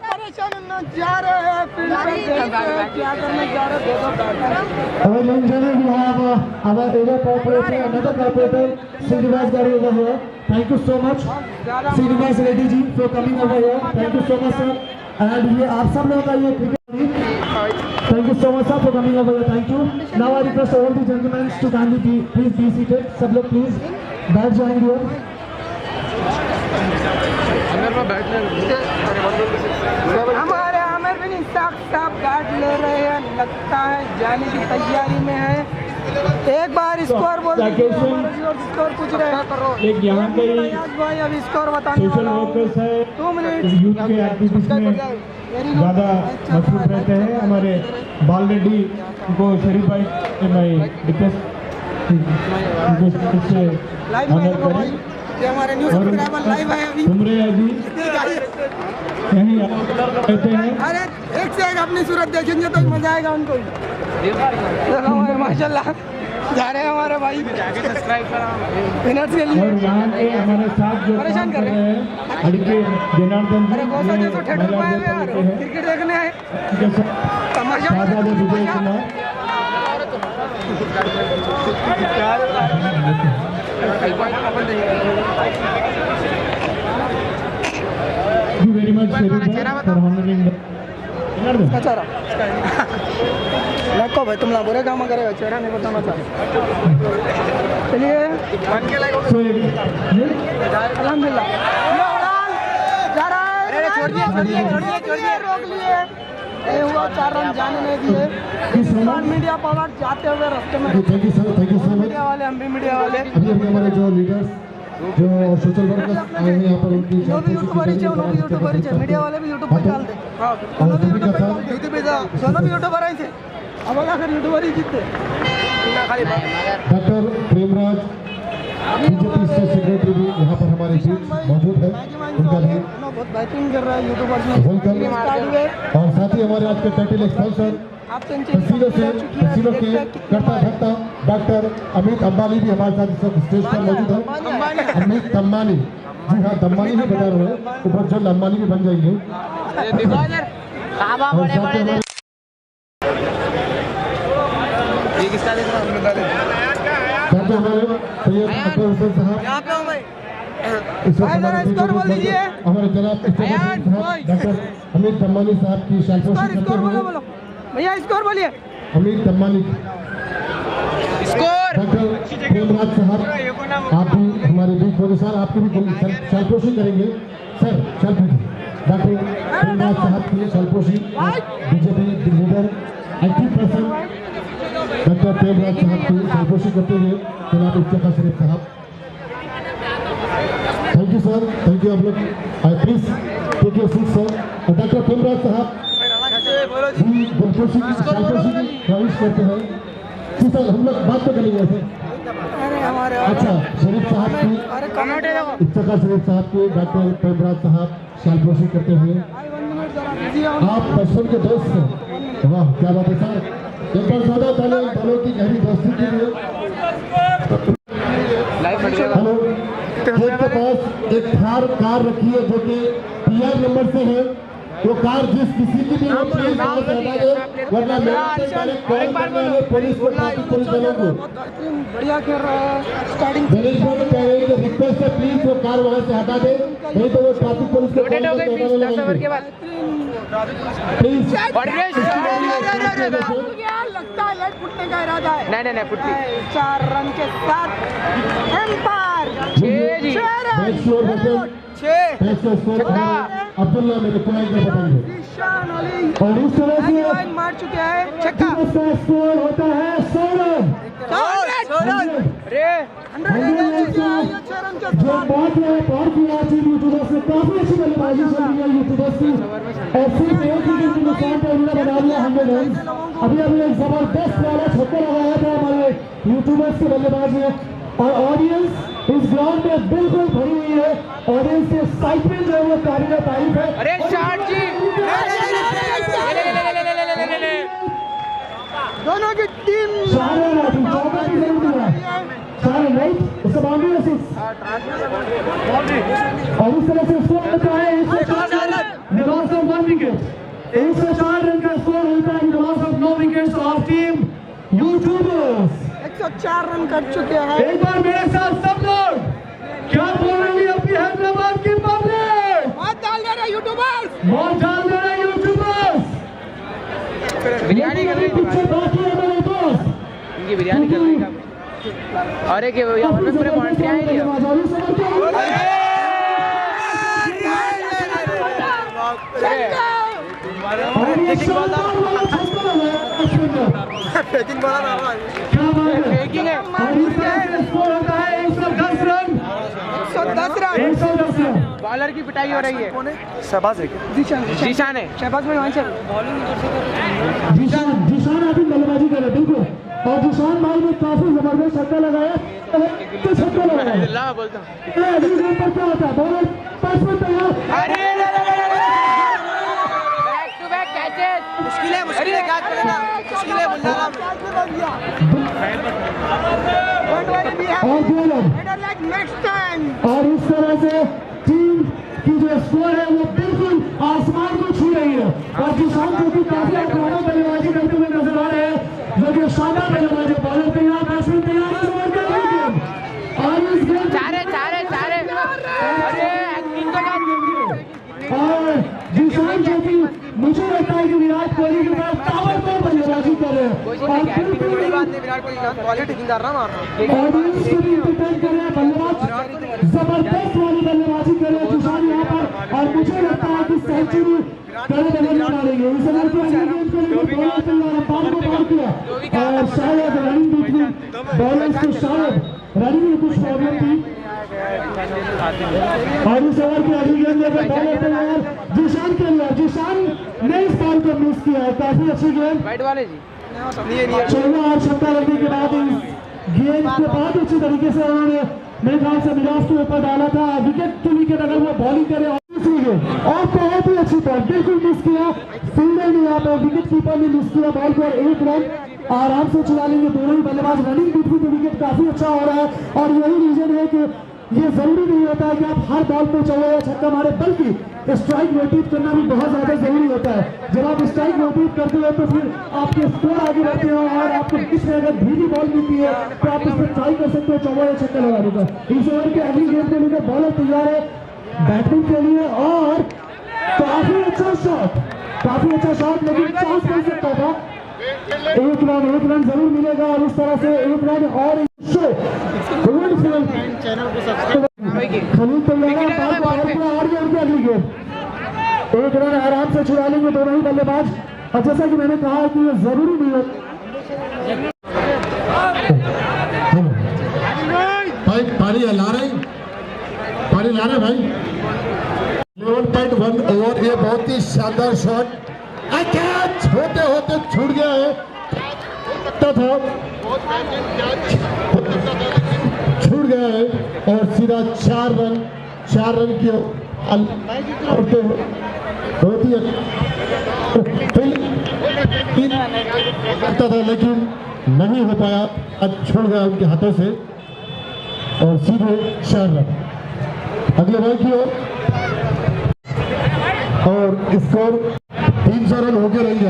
S1: परेशान जा रहे हैं फील्ड पे क्या करने जा रहे हैं
S5: Our young gentlemen, we have our area cooperator, another cooperator, Srinivas Garu over here. Thank you so much, Srinivas Reddy ji, for coming over here. Thank you so much, sir. And ये आप सब लोगों का ये cricket Thank you so much, sir, for coming over here. Thank you. Now I request all the gentlemen to kindly please be seated. सब लोग please बैठ जाएंगे.
S1: हमारे आमिर बिन इस्ताक साहब गार्ड ले रहे हैं लगता है जाने की तैयारी में है एक बार स्कोर बोल स्कोर पूछ रहे हैं
S5: एक यहाँ पे
S1: भाई अभी स्कोर बताने
S5: सोशल वर्कर्स है
S1: 2 मिनट
S5: यूथ के एक्टिविटीज में ज़्यादा मशहूर रहते हैं हमारे बाल रेड्डी को शरीफ भाई मैं रिक्वेस्ट इससे ऑनर करें
S1: ये हमारे न्यूज़ सब्सक्राइबर लाइव है अभी
S5: तुमरे जी यहीं रहते हैं
S1: अरे एक से एक अपनी सूरत देखेंगे तो मजा आएगा उनको माशाल्लाह जा रहे हैं हमारे भाई विनर्स के लिए
S5: और यहाँ पे हमारे साथ जो
S1: परेशान कर रहे
S5: हैं अड़के जनार्दन
S1: अरे गौसा जैसे ठेठर में आए यार क्रिकेट देखने आए तमाशा
S5: शहजादे Vijay Kumar Thank you very much, Sharif bhai, for honoring the.
S1: अच्छा लको भाई तुम ना बुरे काम करेगा चेहरा नहीं बताना चाहते चलिए
S5: So,
S1: अल्हम्दुलिल्लाह जा रहा है छोड़िए रोक लिए ये हुआ 4 रन जाने नहीं दिए मीडिया पावर जाते हुए रास्ते में
S2: थैंक यू सर
S1: मीडिया वाले हम भी मीडिया वाले
S2: अभी हमारे जो लीडर्स जो सोशल वर्कर्स आए हैं यहाँ पर उनकी
S1: जो भी यूट्यूबर ही चाहिए मीडिया वाले भी यूट्यूब पर डाल दे दोनों भी यूट्यूबर ही थे अब अगर यूट्यूबर ही जीतते
S2: doctor Premraj BJP state secretary भी यहाँ पर हमारे बीच मौजूद है उनका भी
S1: बहुत बेहतरीन कर रहा है यूट्यूबर
S2: वेलकम और साथ ही हमारे आज के टाइटल स्पॉन्सर तहसीलों के करता धरता डॉक्टर अमित अंबानी भी हमारे साथ स्टेज पर मौजूद है अमित अंबानी जी हाँ, दम्मानी भी बजा रहे हैं, ऊपर जो लम्बानी भी बन जाएंगे।
S4: काबा बड़े बड़े दे। ये किसका देख रहा है?
S2: साथ में हमारे सैयद अकबर हुसैन साहब,
S1: यहाँ पे हूँ भाई।
S2: इस वक्त
S1: भाई जरा
S2: हमारे
S1: स्कोर बोल दीजिए।
S2: हमारे जनाब डॉक्टर हमीद दम्मानी साहब की शालपोशी करते
S1: स्कोर बोलो
S2: हुए,
S1: बोलो भैया, स्कोर बोलिए।
S2: हमीद दम्मानी,
S4: स्कोर
S2: डॉक्टर प्रेमराज साहब, आप भी हमारे बीच होंगे सर, आपकी भी शालपोशी करेंगे सर। शालपोशी डॉक्टर प्रेमराज साहब की शालपोशी, BJP leader active person doctor Premraj साहब की शालपोशी करते हुए जनाब इफ्तिखार शरीफ साहब। Thank you sir, thank you. आप लोग please take your seat sir. Doctor Premraj साहब जी शालपोशी की ख्वाहिश करते हैं। जी सर, हम लोग बात तो करेंगे सर।
S1: अरे हमारे
S2: अच्छा, शरीफ साहब की,
S1: अरे कमेंट है देखो।
S2: इफ्तिखार शरीफ साहब की डॉक्टर प्रेमराज साहब शालपोशी करते हुए। आप बचपन के दोस्त हैं, वाह क्या बात है सर। एक बार ज्यादा दोनों की गहरी दोस्ती के लिए। हेलो, गेट के पास एक थार कार रखी है जो कि PR नंबर से है। वो कार जिस किसी की भी हो प्लीज वहाँ से हटा दे, वरना मेरे से कॉल करने वाले पुलिस को, ट्रैफिक पुलिस वालों को।
S1: बढ़िया खेल रहा है स्टार्टिंग।
S2: मैनेजमेंट कह रहे हैं कि रिक्वेस्ट है प्लीज वो कार वहाँ से हटा दे, नहीं तो वो ट्रैफिक पुलिस को कॉल करके हटाने लगेंगे। प्लीज
S1: लगता है लाइट फुटने का इरादा है।
S4: नहीं फुटती।
S1: 4 रन के साथ एम्पायर
S2: मैच स्कोर बटन, मैच का स्कोर अब्दुल्ला मेरे को एक बार बताएंगे।
S1: ईशान अली
S2: और इस तरह से
S1: मार चुके हैं छक्का।
S2: इसका स्कोर होता है 100 रन। जो बात है पार किया टीम यूट्यूबर्स ने, काफी अच्छी बल्लेबाजी चल रही है यूट्यूबर्स की, और सिर्फ एक विकेट के नुकसान पर उन्होंने बना लिया 100 रन। अभी एक जबरदस्त वाला छक्का लगाया था हमारे यूट्यूबर्स के बल्लेबाज ने, और ऑडियंस इस ग्राउंड में बिल्कुल भरी हुई है। ऑडियंस के एक्साइटमेंट जो है वो काबिल तारीफ है।
S4: अरे शाट जी,
S1: दोनों की टीम
S2: सारे राइट, उसका बाउंड्री है 6, और इस तरह से स्कोर होता है 104 run loss of 1 wicket. 104 run का स्कोर होता है loss of 9 wickets of team YouTubers.
S1: 104 run कर चुके हैं।
S2: एक बार मेरे साथ सब लोग क्या बोल रही है अपनी हैदराबाद की पब्लिक?
S1: बहुत डाल दे रहे यूट्यूबर्स।
S2: बहुत डाल दे रहे यूट्यूबर्स।
S4: बिरयानी कर रही है
S2: पीछे बाकी है मेरे दोस्त,
S4: इनकी बिरयानी कर रही है। और एक यहाँ पे पूरे पॉइंट क्या है ये? फेकिंग है।
S2: 110 रन।
S1: 110 रन।
S4: बॉलर की पिटाई हो रही है।
S3: शहबाज है
S4: जीशान है।
S1: शहबाज भाई वहाँ से
S2: जीशान अभी बल्लेबाजी कर रहे बिल्कुल, और जीशान भाई ने काफी जबरदस्त छक्का लगाया। तो छक्का लगाया
S4: ला बोलता हूँ।
S2: अगली गेंद पर क्या होता है? बॉलर पास में तैयार।
S4: अरे बैक टू बैक कैचेस।
S1: मुश्किल है कैच करना, मुश्किल है बुल्ला
S2: और बॉलर,
S1: नेक्स्ट टाइम।
S2: और इस तरह से टीम की जो स्कोर है वो बिल्कुल आसमान को छू रही है। और जीशान जो कि काफी आक्रामक बल्लेबाजी करते हुए नजर आ रहे हैं, जो कि शानदार बल्लेबाजी, बॉलर तैयार, बैट्समैन तैयार है, और इस गेम
S4: चारे अरे एक्टिंग तो
S2: और जीशान जो कि मुझे लगता है कि विराट कोहली के साथ ताबड़तोड़ बल्लेबाजी कर रहे हैं, और ऑडियंस को भी इंटरटेन कर रहे हैं। बल्लेबाज जबरदस्त वाली बल्लेबाजी कर रहे हैं जीशान यहाँ पर, और मुझे लगता है कि सेंचुरी करे बगैर नहीं डालेंगे। इस तरह के अगले गेम के लिए बॉलर तैयार, अंपायर को पार किया, और शायद रनिंग बिटवीन बॉलर्स को शायद रनिंग में कुछ प्रॉब्लम थी, और इस ओवर की अगली गेंद में बॉलर तैयार जीशान के लिए। जीशान ने इस बॉल को मिस किया है, काफी अच्छी गेंद।
S4: वाइट वाले जी
S2: 14 और छक्का लगने के बाद इस गेंद को बहुत अच्छी तरीके से उन्होंने मेरे ख्याल से मिराज के ऊपर डाला था। विकेट टू विकेट अगर वो बॉलिंग करे और बहुत ही अच्छी बॉल, बिल्कुल मिस किया फील्डर ने, यहाँ पर विकेट कीपर ने मिस किया बॉल को, 1 रन आराम से चुरा लेंगे दोनों ही बल्लेबाज। रनिंग बिटवीन द विकेट काफी अच्छा हो रहा है, और यही रीजन है कि
S5: ये जरूरी नहीं होता है कि आप हर बॉल पे चौका या छक्का मारे, बल्कि स्ट्राइक रोटेट करना भी बहुत ज्यादा जरूरी होता है। जब आप स्ट्राइक रोटेट करते हो तो फिर आपके स्कोर आगे बढ़ते हो और आपको बीच में अगर धीमी बॉल मिलती है तो आप उस पर ट्राई कर सकते हो चौका या छक्का लगाने का। इस ओवर के अगली गेंद के लिए बॉलर तैयार है बैटिंग के लिए और काफी अच्छा शॉट, लेकिन चांस मिल सकता था। एक रन जरूर मिलेगा और इस तरह से एक रन और खलील तैयार है अगली गेंद, एक रन आराम से छुड़ा लेंगे दोनों ही बल्लेबाज। और जैसा कि मैंने कहा कि ये जरूरी नहीं है।
S2: भाई पानी ला रहे भाई। 11.1 ओवर, ये बहुत ही शानदार शॉट, कैच होते होते छूट गया है, छूट गया है और सीधा 4 रन की होते बहुत ही था, लेकिन नहीं हो पाया, आज छूट गया उनके हाथों से और सीधे 4 रन अगले बॉल की ओर और स्कोर 300 रन होके रहेंगे।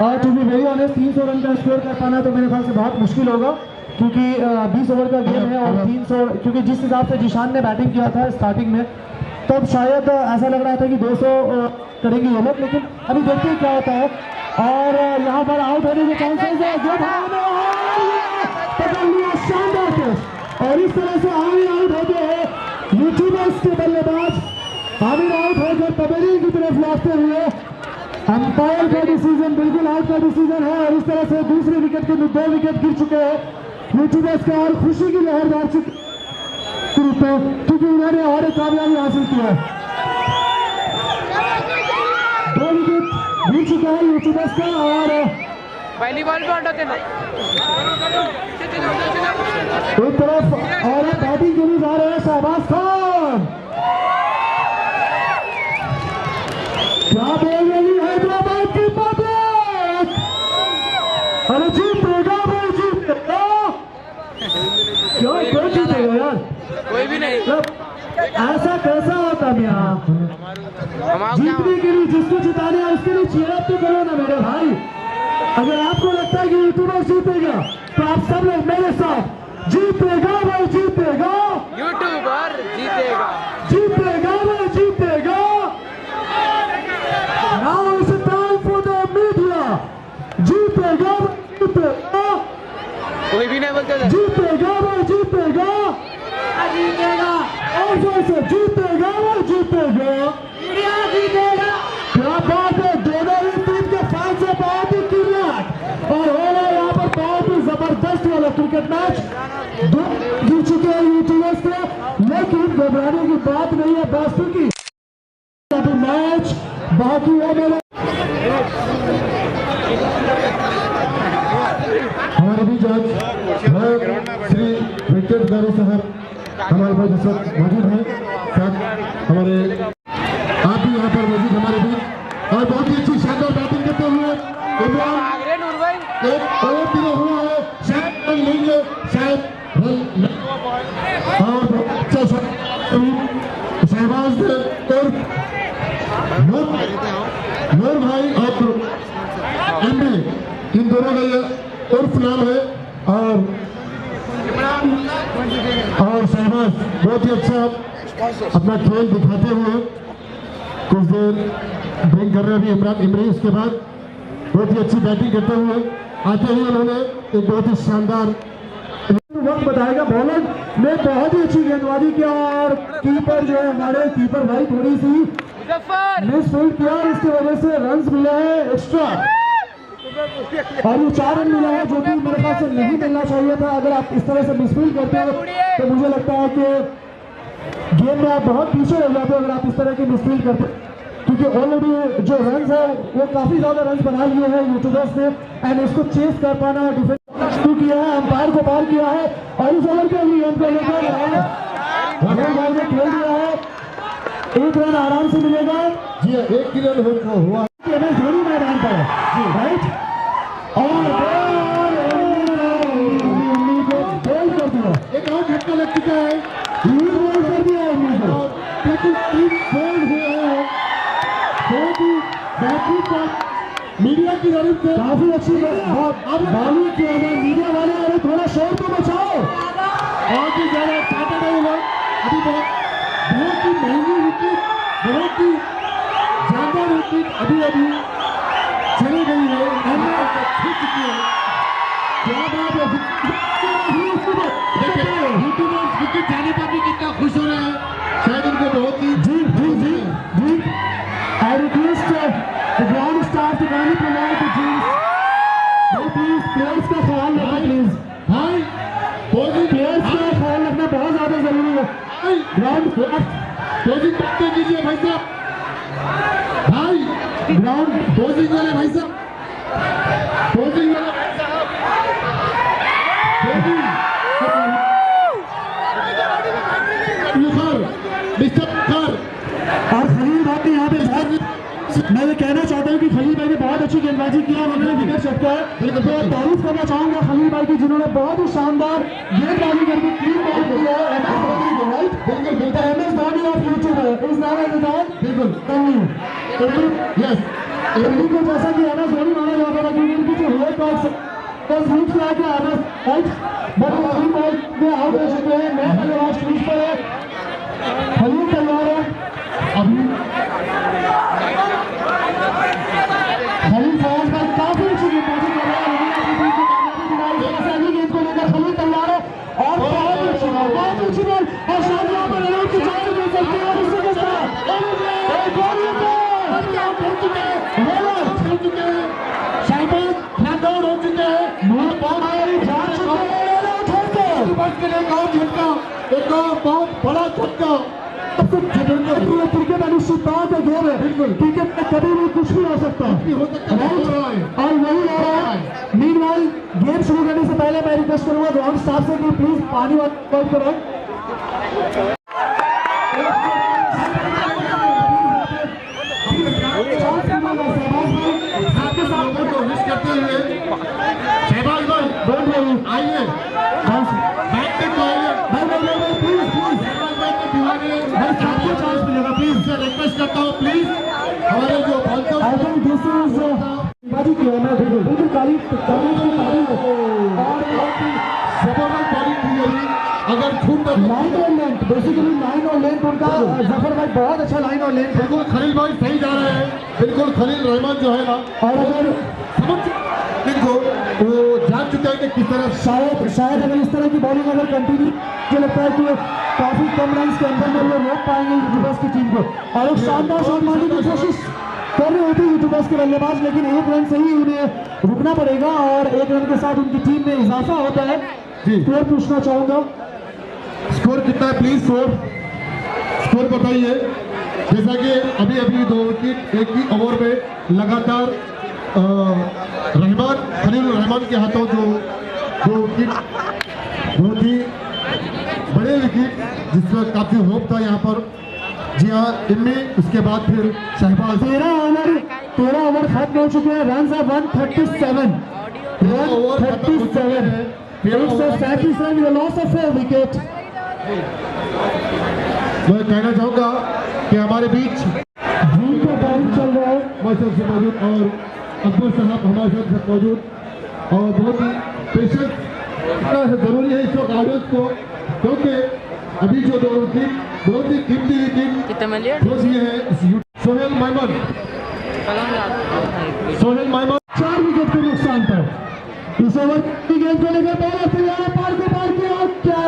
S5: और to be very honest 300 run का स्कोर कर पाना तो मेरे ख्याल से बहुत मुश्किल होगा, क्योंकि 20 ओवर का गेम है और 300, क्योंकि जिस हिसाब से जिशान ने बैटिंग किया था स्टार्टिंग में तब शायद ऐसा लग रहा था कि 200 करेंगे ये लोग, लेकिन अभी देखते हैं क्या होता है। और यहाँ पर आउट होने के चांसेस है, शानदार कैच और इस तरह से आमिर आउट होते हैं यूट्यूबर्स के बल्लेबाज। आमिर आउट होकर पवेलियन की तरफ लाते हुए, अंपायर का डिसीजन बिल्कुल आउट का डिसीजन है और इस तरह से दूसरे विकेट के 2 विकेट गिर चुके हैं यूट्यूबर्स का और खुशी की लहर मार चुकी क्योंकि उन्होंने और एक कामयाबी हासिल किया है। 2 विकेट गिर चुका है यूट्यूबर्स का और
S4: पहली बॉल पे आउट होते ना
S5: एक तरफ और बैटिंग के लिए जा रहे हैं शहबाज खान। क्या बोल रही हैदराबाद की पब्लिक, अरे जीतेगा वो जीतेगा, क्यों कोई जीतेगा यार,
S4: कोई भी नहीं।
S5: ऐसा कैसा होता मियां, जीतने के लिए जिसको जिताने है उसके लिए चीयर अप तो करो ना मेरे भाई। अगर आपको लगता है कि यूट्यूबर जीतेगा तो आप सब लोग मेरे साथ, जीतेगा वो जीतेगा,
S4: यूट्यूबर जीतेगा,
S5: जीतेगा वो जीतेगा। Now is the time for the media. जीतेगा वो जीतेगा,
S4: कोई भी नहीं बोलते थे।
S5: जीतेगा वो जीतेगा, जीतेगा और जैसे जीतेगा वो जीतेगा, इंडिया जीतेगा। क्या बात है, दोनों ही टीम के फैंस से बहुत ही क्रिएट और हो रहा है यहाँ पर बहुत ही जबरदस्त वाला क्रिकेट मैच। 2 जीत चुके हैं यूट्यूबर्स के, लेकिन घबराने की बात नहीं है बस, क्योंकि मैच बाकी है मेरे। हमारे बीच आज श्री विकेट दारू साहब हमारे पास इस वक्त मौजूद हैं, साथ हमारे आप भी यहाँ पर मौजूद हमारे बीच और बहुत ही अच्छी शानदार बैटिंग करते हुए इमरान एक ओवर दिया हुआ है, शायद रन लेंगे, शायद रन और अच्छा शहबाज और नूर भाई और एमडी, इन दोनों का ये उर्फ नाम है और शहबाज बहुत ही अच्छा अपना खेल दिखाते हुए कुछ देर ब्रेक कर रहे हैं अभी इमरान, उसके बाद बहुत ही अच्छी बैटिंग करते हुए आते हुए उन्होंने एक बहुत ही शानदार वक्त बताएगा। बॉलर ने बहुत ही अच्छी गेंदबाजी किया और कीपर जो है हमारे कीपर भाई थोड़ी सी मिसफील्ड किया और इसकी वजह से रन्स मिले हैं एक्स्ट्रा और ये 4 रन मिला है, जो कि मेरे ख्याल से नहीं मिलना चाहिए था। अगर आप इस तरह से मिसफील्ड करते हो तो मुझे लगता है कि गेम में आप बहुत पीछे रह जाते हो अगर आप इस तरह की मिसफील्ड करते, क्योंकि ऑलरेडी जो रन्स है वो काफी ज्यादा रन्स बना लिए हैं यूट्यूबर्स ने एंड इसको चेस कर पाना डिफेंस किया है, अंपायर को पार किया है और इस ओवर के लिए हमको लेकर ने खेल दिया है। 1 रन आराम से मिलेगा जी, 1 रन हुआ जोड़ी मैदान पर राइट और गोल कर दिया, एक और झटका लग चुका है।
S2: मीडिया की तरफ से
S5: काफी अच्छी बॉलिंग किया है मीडिया वाले। अरे थोड़ा शोर तो मचाओ।
S2: बहुत ही ज्यादा एक्साइटेड है लोग। अभी बहुत ही महंगी विकेट, बहुत ही जानदार विकेट अभी चली गई है, खींच चुकी है। क्या बात है, यूट्यूबर्स विकेट जाने पर भी कितना खुश हो रहे हैं, शायद उनको बहुत ही
S5: जी जी जी जी। I request the ground staff to kindly provide the drinks. भाई प्लीज प्लेयर्स का ख्याल रखना प्लीज।
S2: भाई
S5: प्लेयर्स का ख्याल रखना बहुत ज्यादा जरूरी है। ग्राउंड
S2: क्लोजिंग पट्टे कीजिए भाई साहब। भाई ग्राउंड क्लोजिंग वाले भाई साहब, क्लोजिंग वाले भाई साहब, मिस्टर खर।
S5: और खलील भाई ने यहाँ पे बहुत, मैं ये कहना चाहता हूँ कि खलील भाई ने बहुत अच्छी गेंदबाजी की है, उन्होंने विकेट छटका है। तो तारीफ करना चाहूंगा खलील भाई की, जिन्होंने बहुत ही शानदार गेंदबाजी करके टीम को किया है। MS Dhoni ऑफ यूट्यूब है, इस नाम है निदान
S2: बिल्कुल यस,
S5: एमडी को जैसा कि MS धोनी माना जाता था, क्योंकि इनकी जो हेयर टॉक्स लीड किया गया MS राइट, बट खलील भाई में आउट हो चुके हैं। मैं बल्लेबाज क्रीज पर है, खलील तैयार है।
S2: अभी
S5: खलील फौज भाई काफी अच्छी गेंदबाजी कर रहे हैं, अपनी टीम को कामयाबी दिलाई है। ऐसे अगली गेंद को लेकर खलील तैयार है और बहुत ही अच्छी बॉल, बहुत ही अच्छी बॉल। और शायद यहाँ पर रन की चांस मिल सकती है। और इससे के साथ एक और विकेट
S2: हो चुके हैं, शाहबाज फ्लैट आउट हो चुके हैं।
S5: नूर पारी जा चुके हैं।
S2: बच के लिए एक और झटका, एक और बहुत बड़ा झटका।
S5: क्रिकेट अनिश्चितता का गेम है, क्रिकेट में कभी भी कुछ भी हो सकता है
S2: हो सकता है, हो रहा है।
S5: और वही हो रहा है। मीनवाइल गेम शुरू करने से पहले मैं रिक्वेस्ट करूंगा ग्राउंड स्टाफ से कि प्लीज पानी वाली कराएं।
S2: आपके साथ को विश करते हुए शहबाज भाई आइए, बैक पे आइए।
S5: प्लीज प्लीज
S2: शहबाज भाई के दीवाने
S5: भाई सबको चांस मिलेगा प्लीज।
S2: से रिक्वेस्ट करता हूँ प्लीज, हमारे जो bowler
S5: I think this is बाजी किया है बिल्कुल तारीफ की तारीफ है। और बहुत ही
S2: जबरदस्त बॉलिंग की है। अगर छूट
S5: लाइन और लेंथ, बेसिकली लाइन और लेंथ उनका जफर भाई बहुत अच्छा लाइन और लेंथ है।
S2: बिल्कुल खलील भाई सही जा रहे हैं, बिल्कुल खलील रहमान जो है ना,
S5: और अगर
S2: समझ देखो वो जान चुका है कि किस तरह
S5: शायद अगर इस तरह की बॉलिंग अगर कंटिन्यू, मुझे लगता है कि काफी कम रन के अंदर में वो रोक पाएंगे यूट्यूबर्स की टीम को। और एक शानदार शॉट मारने की कोशिश कर रहे होते यूट्यूबर्स के बल्लेबाज, लेकिन एक रन से ही उन्हें रुकना पड़ेगा और एक रन के साथ उनकी टीम में इजाफा होता है। स्कोर पूछना चाहूंगा,
S2: स्कोर कितना है प्लीज, स्कोर बताइए। जैसा कि अभी अभी 2 विकेट एक ही ओवर में लगातार रहमान, खलील रहमान के हाथों जो 2 विकेट, बहुत ही बड़े विकेट जिसमें काफी होप था यहाँ पर। जी हाँ, इनमें उसके बाद फिर शहबाज
S5: 13 ओवर खत्म हो चुके हैं। रन है 137, 137 है, 137 रन, लॉस ऑफ 4 विकेट।
S2: मैं कहना चाहूंगा कि हमारे बीच
S5: टीम का बॉलिंग चल रहा है,
S2: हमारे साथ से मौजूद और अकबर साहब हमारे साथ मौजूद, और बहुत ही पेशेंस इतना जरूरी है इस वक्त ऑडियंस को, क्योंकि अभी जो 2 विकेट बहुत ही कीमती विकेट
S4: कितने में लिया?
S2: ये है सोहेल मैमन, सोहेल मैमन
S5: 4 विकेट के नुकसान पर। इस ओवर की गेंद को लेकर बॉलर तैयार है, पार के और क्या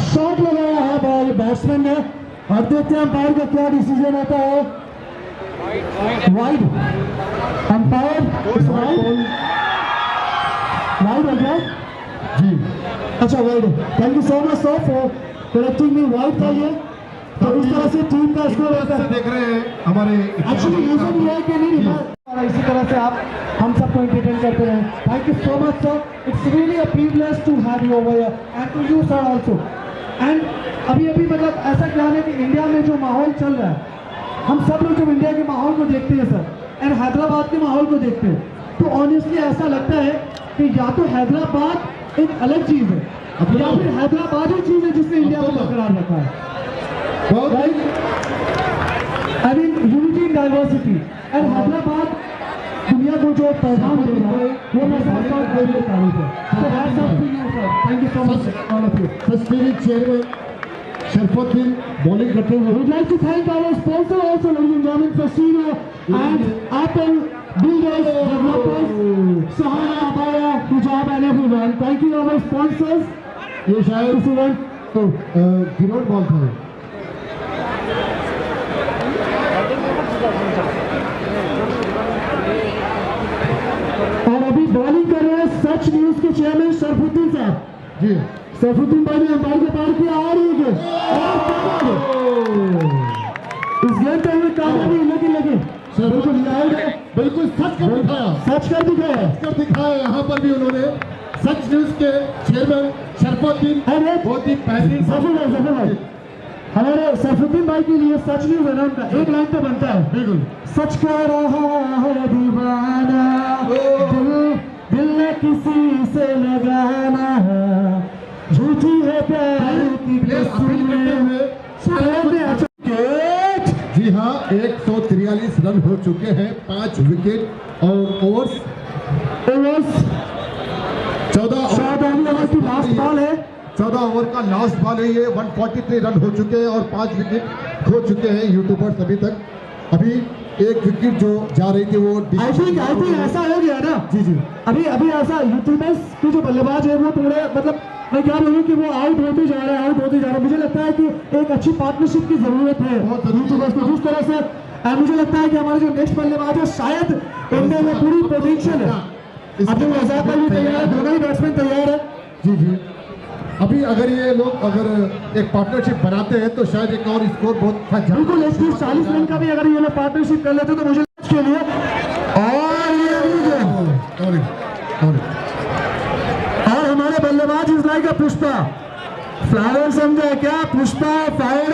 S5: शॉट लगाया है बॉल बैट्समैन ने। और देखते हैं अंपायर का क्या डिसीजन आता है। वाइड, अंपायर वाइड हो गया
S2: जी।
S5: अच्छा wide. Thank you so much sir for correcting me, wide था ये। तो इस तरह से टीम का स्कोर होता है।
S2: देख रहे हैं हमारे
S5: एक्चुअली रीजन ये है कि नहीं और इसी तरह से आप हम सबको एंटरटेन करते रहे। Thank you so much sir, it's really a privilege to have you over here and to you sir also. And अभी मतलब ऐसा क्या है कि इंडिया में जो माहौल चल रहा है, हम सब लोग जब इंडिया के माहौल को देखते हैं सर एंड हैदराबाद के माहौल को देखते हैं, तो ऑनेस्टली ऐसा लगता है कि या तो हैदराबाद एक अलग चीज़ है या फिर हैदराबाद ही चीज़ है जिसने इंडिया को बरकरार रखा है। Right? I mean unity in diversity and Hyderabad दुनिया को जो पैगाम दे रहा है वो मैं समझता हूँ कोई तारीफ है। So that's up to you, sir. Thank you so much, all of you.
S2: Suspended chairman Sharafuddin bowling करते हुए।
S5: We'd like to thank our sponsor also, ladies and gentlemen, Festino and Apple Builders, Developers, Sahana, Abaya, Hijab and everyone. Thank you our sponsors.
S2: ये शायद
S5: This event.
S2: गिरोड ball था।
S5: और अभी bowling कर रहे हैं सच न्यूज के चेयरमैन शरफुद्दीन साहब।
S2: जी
S5: शरफुद्दीन भाई ने अंपायर के पार किया और ये गेम इस गेम पे हुए कामयाबी लेकिन
S2: बिल्कुल बिल्कुल सच कर दिखाया यहाँ पर भी उन्होंने सच न्यूज के चेयरमैन शरफुद्दीन बहुत ही बेहतरीन
S5: हमारे सैफुद्दीन भाई के लिए सच न्यूज है ना उनका एक लाइन तो बनता है
S2: बिल्कुल
S5: सच कह रहा है दीवाना दिल ने किसी से लगाना है झूठी है प्यार की
S2: जी हाँ 143 रन हो चुके हैं 5 विकेट और ओवर्स 14
S5: ओवर की लास्ट बॉल है
S2: 14 ओवर का लास्ट बॉल है ये 143 रन हो चुके हैं और 5 विकेट खो चुके हैं यूट्यूबर्स अभी तक। अभी एक विकेट जो जा रही थी वो
S5: आई थिंक ऐसा हो गया ना
S2: जी
S5: अभी ऐसा यूट्यूबर्स के जो बल्लेबाज है वो थोड़े मतलब मैं क्या बोलूँ कि वो आउट होते जा रहे हैं मुझे लगता है कि एक अच्छी पार्टनरशिप की जरूरत है यूट्यूबर्स को जिस तरह से मुझे लगता है कि हमारे जो नेक्स्ट बल्लेबाज है शायद इंडिया में पूरी पोटेंशियल है अब्दुल रज़ाक भाई भी तैयार है दोनों ही बैट्समैन तैयार है
S2: जी अभी अगर ये लोग एक पार्टनरशिप बनाते हैं तो शायद एक और स्कोर बहुत अच्छा
S5: बिल्कुल 40 रन का भी अगर ये लोग पार्टनरशिप कर लेते तो मुझे के लिए और हमारे बल्लेबाज is like a Pushpa flower समझे क्या पुष्पा फायर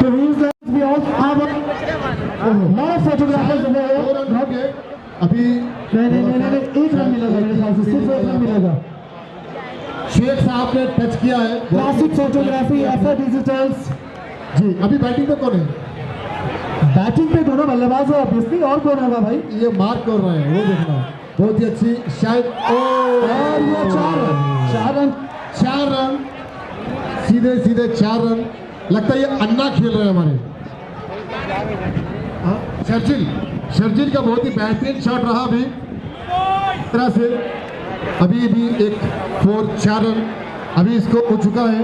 S5: तो we also have a lot of photographers
S2: अभी
S5: नहीं एक रन मिलेगा मेरे ख्याल से सिर्फ एक रन मिलेगा
S2: शेख साहब ने टच किया है
S5: क्लासिक फोटोग्राफी एफए डिजिटल्स
S2: जी। अभी बैटिंग पे कौन है
S5: बैटिंग पे दोनों बल्लेबाज है ऑब्वियसली और कौन होगा भाई
S2: ये मार्क कर रहे हैं वो देखना बहुत ही अच्छी शायद
S5: और ये 4 रन
S2: सीधे 4 रन लगता है ये अन्ना खेल रहे हैं हमारे शर्जिल का बहुत ही बेहतरीन शॉट रहा अभी इस तरह से अभी भी एक 4 रन अभी इसको हो चुका है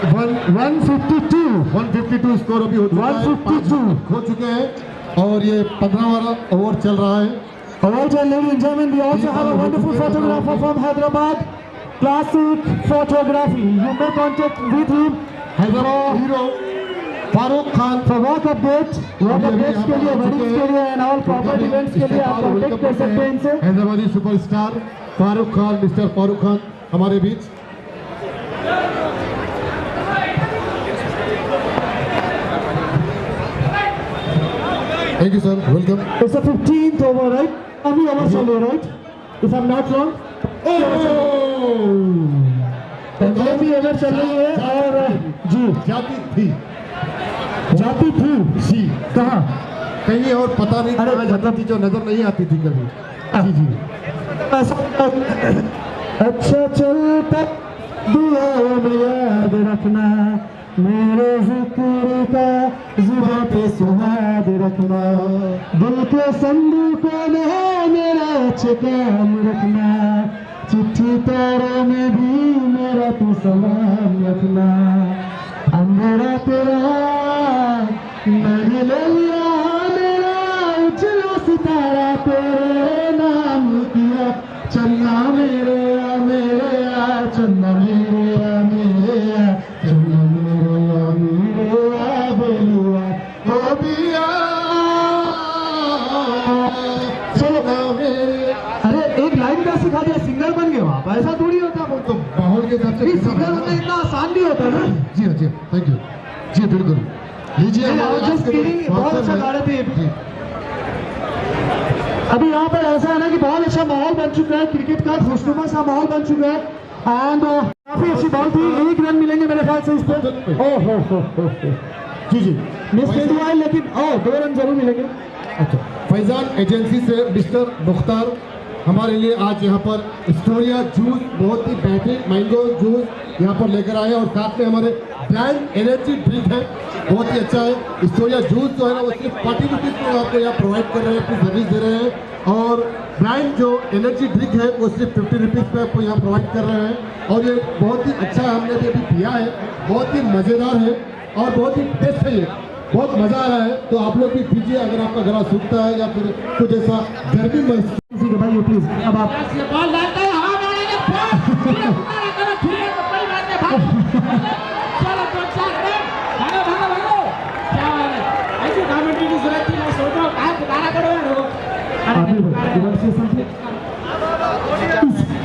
S2: 152 स्कोर अभी हो चुका है 152 हो चुके हैं और ये 15 वाला ओवर चल रहा है
S5: Alright, ladies and gentlemen, we also have a wonderful photographer from Hyderabad, Classic Photography. You may contact with him.
S2: Hyderabad hero Farooq Khan
S5: For work updates के लिए, weddings के लिए and all corporate events के लिए आप contact कर सकते हैं इनसे.
S2: हैदराबादी सुपरस्टार फारूक खान मिस्टर फारूक खान हमारे बीच thank you sir welcome.
S5: It's a 15th over, right? अभी ओवर चल रहा है, right? If I'm not wrong. भी ओवर चल रही है और जी जाती थी
S2: जी
S5: कहाँ
S2: कहीं और पता नहीं कहाँ जाती थी जो नजर नहीं आती थी कभी जी
S5: अच्छा चलता दुआओं में याद रखना मेरे जिक्र का जुबां पे सुहाग रखना दिल के संदूकों में मेरा अच्छे काम रखना चिट्ठी तारों में भी मेरा तू सलाम रखना अंधेरा तेरा मैंने ले लिया मेरा उजला सितारा तेरे नाम किया चन्ना मेरे चन्ना मेरे चन्ना मेरे बेलुआ हो दिया चन्ना मेरे। अरे एक लाइन का सिखा दिया सिंगर बन गए आप ऐसा थोड़ी होता वो
S2: तो माहौल के हिसाब से
S5: सिंगर होना इतना आसान नहीं होता ना।
S2: जी हाँ थैंक यू जी बिल्कुल लीजिए
S5: बहुत अच्छा गा रहे थे। अभी यहाँ पर ऐसा है ना कि बहुत अच्छा माहौल बन चुका है क्रिकेट का खुशनुमा सा माहौल बन चुका है एंड काफी अच्छी बॉल थी 1 रन मिलेंगे मेरे ख्याल से इस पर। जी जी मिस कर हुआ है, लेकिन 2 रन जरूर मिलेंगे।
S2: अच्छा, फैजान एजेंसी से मिस्टर मुख्तार हमारे लिए आज यहाँ पर स्टोरिया जूस बहुत ही बेहतरीन मैंगो जूस यहाँ पर लेकर आए हैं, और साथ में हमारे ब्रांड एनर्जी ड्रिंक है, बहुत ही अच्छा है। स्टोरिया जूस जो है ना वो सिर्फ 40 रुपीज़ में आपको यहाँ प्रोवाइड कर रहे हैं, अपनी सर्विस दे रहे हैं, और ब्रांड जो एनर्जी ड्रिंक है वो सिर्फ 50 रुपीज़ पे आपको यहाँ प्रोवाइड कर रहे हैं, और ये बहुत ही अच्छा है, हमने अभी पिया है, बहुत ही मज़ेदार है और बहुत ही टेस्ट है, ये बहुत मज़ा आ रहा है। तो आप लोग भी पीजिए अगर आपका गला सूखता है या फिर कुछ ऐसा गर्मी महसूस।
S5: भाई प्लीज अब आप
S7: बॉल डालता है हवा में उड़ाएंगे, चलो ठीक है, कोई बात नहीं, भाग चलो 2-4 भागो भागो भागो, क्या बात है, ऐसी कमेंट्री की जरूरत थी, मैं सोच रहा हूँ कहाँ पुकारा करो यार वो।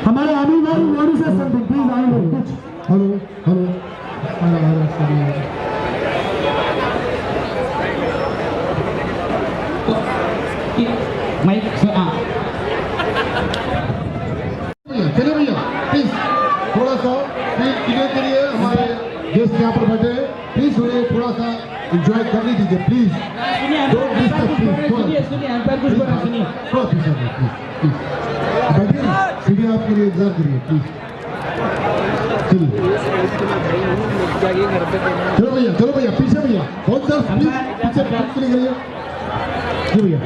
S5: हमारे आमिर भाई वाणी से समथिंग प्लीज आइए कुछ।
S2: हेलो हेलो
S7: माइक से
S2: चलिए भैया प्लीज थोड़ा सा क्लियर करिए, हमारे गेस्ट यहाँ पर बैठे हैं, प्लीज उन्हें थोड़ा सा एंजॉय करने दीजिए प्लीज।
S7: सुनिए अंपायर कुछ बोल रहा है, सुनिए।
S2: थोड़ा पीछे प्लीज बैठिए, सीधे आपके लिए इंतजार करिए प्लीज। चलो भैया पीछे भैया बहुत सर प्लीज पीछे चले करिए जी भैया।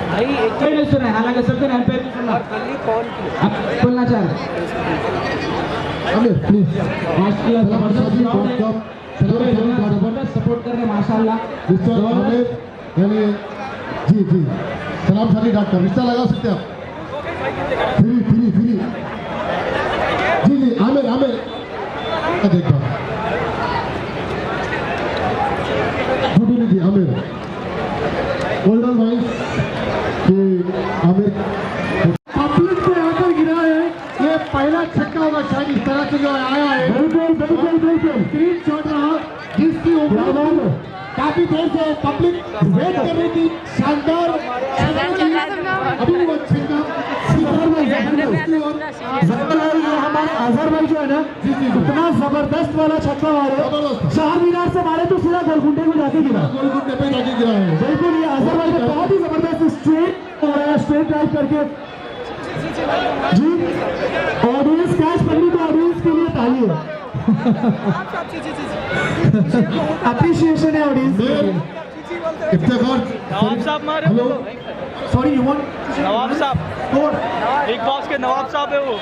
S7: भाई एक नहीं सुन रहे, हालांकि सबको अंपायर की सुनना, अब बोलना चाह रहे
S2: आमिर प्लीज
S7: जबरदस्त सपोर्ट कर रहे हैं माशाल्लाह।
S2: मिस्टर आमिर यानी जी जी सलाम शादी डॉक्टर रिश्ता लगा सकते हैं आप, फ्री जी जी आमिर देखा जी आमिर गोल्डन वाइस कि आमिर पब्लिक पे आकर गिरा है, ये पहला छक्का होगा शायद इस तरह से जो आया है। बिल्कुल स्क्रीन शॉट रहा जिसकी उम्मीद काफी देर से पब्लिक वेट कर रही थी। शानदार अभी वो छक्का
S5: हमारे अजहर भाई जो है ना इतना जबरदस्त वाला छक्का मारे, चार मीनार से मारे तो सीधा गोलकुंडे में जाके गिरा,
S2: गोलकुंडे पे जाके गिरा है।
S5: बिल्कुल ये अजहर भाई ने बहुत ही जबरदस्त स्ट्रेट ड्राइव करके जी ऑडियंस कैच पकड़ी, तो ऑडियंस के लिए ताली है, अप्रिशिएशन है ऑडियंस के लिए।
S2: इफ्तिखार
S3: नवाब साहब मारे,
S2: हेलो
S5: सॉरी यू वांट
S3: नवाब साहब बिग बॉस के नवाब साहब है वो।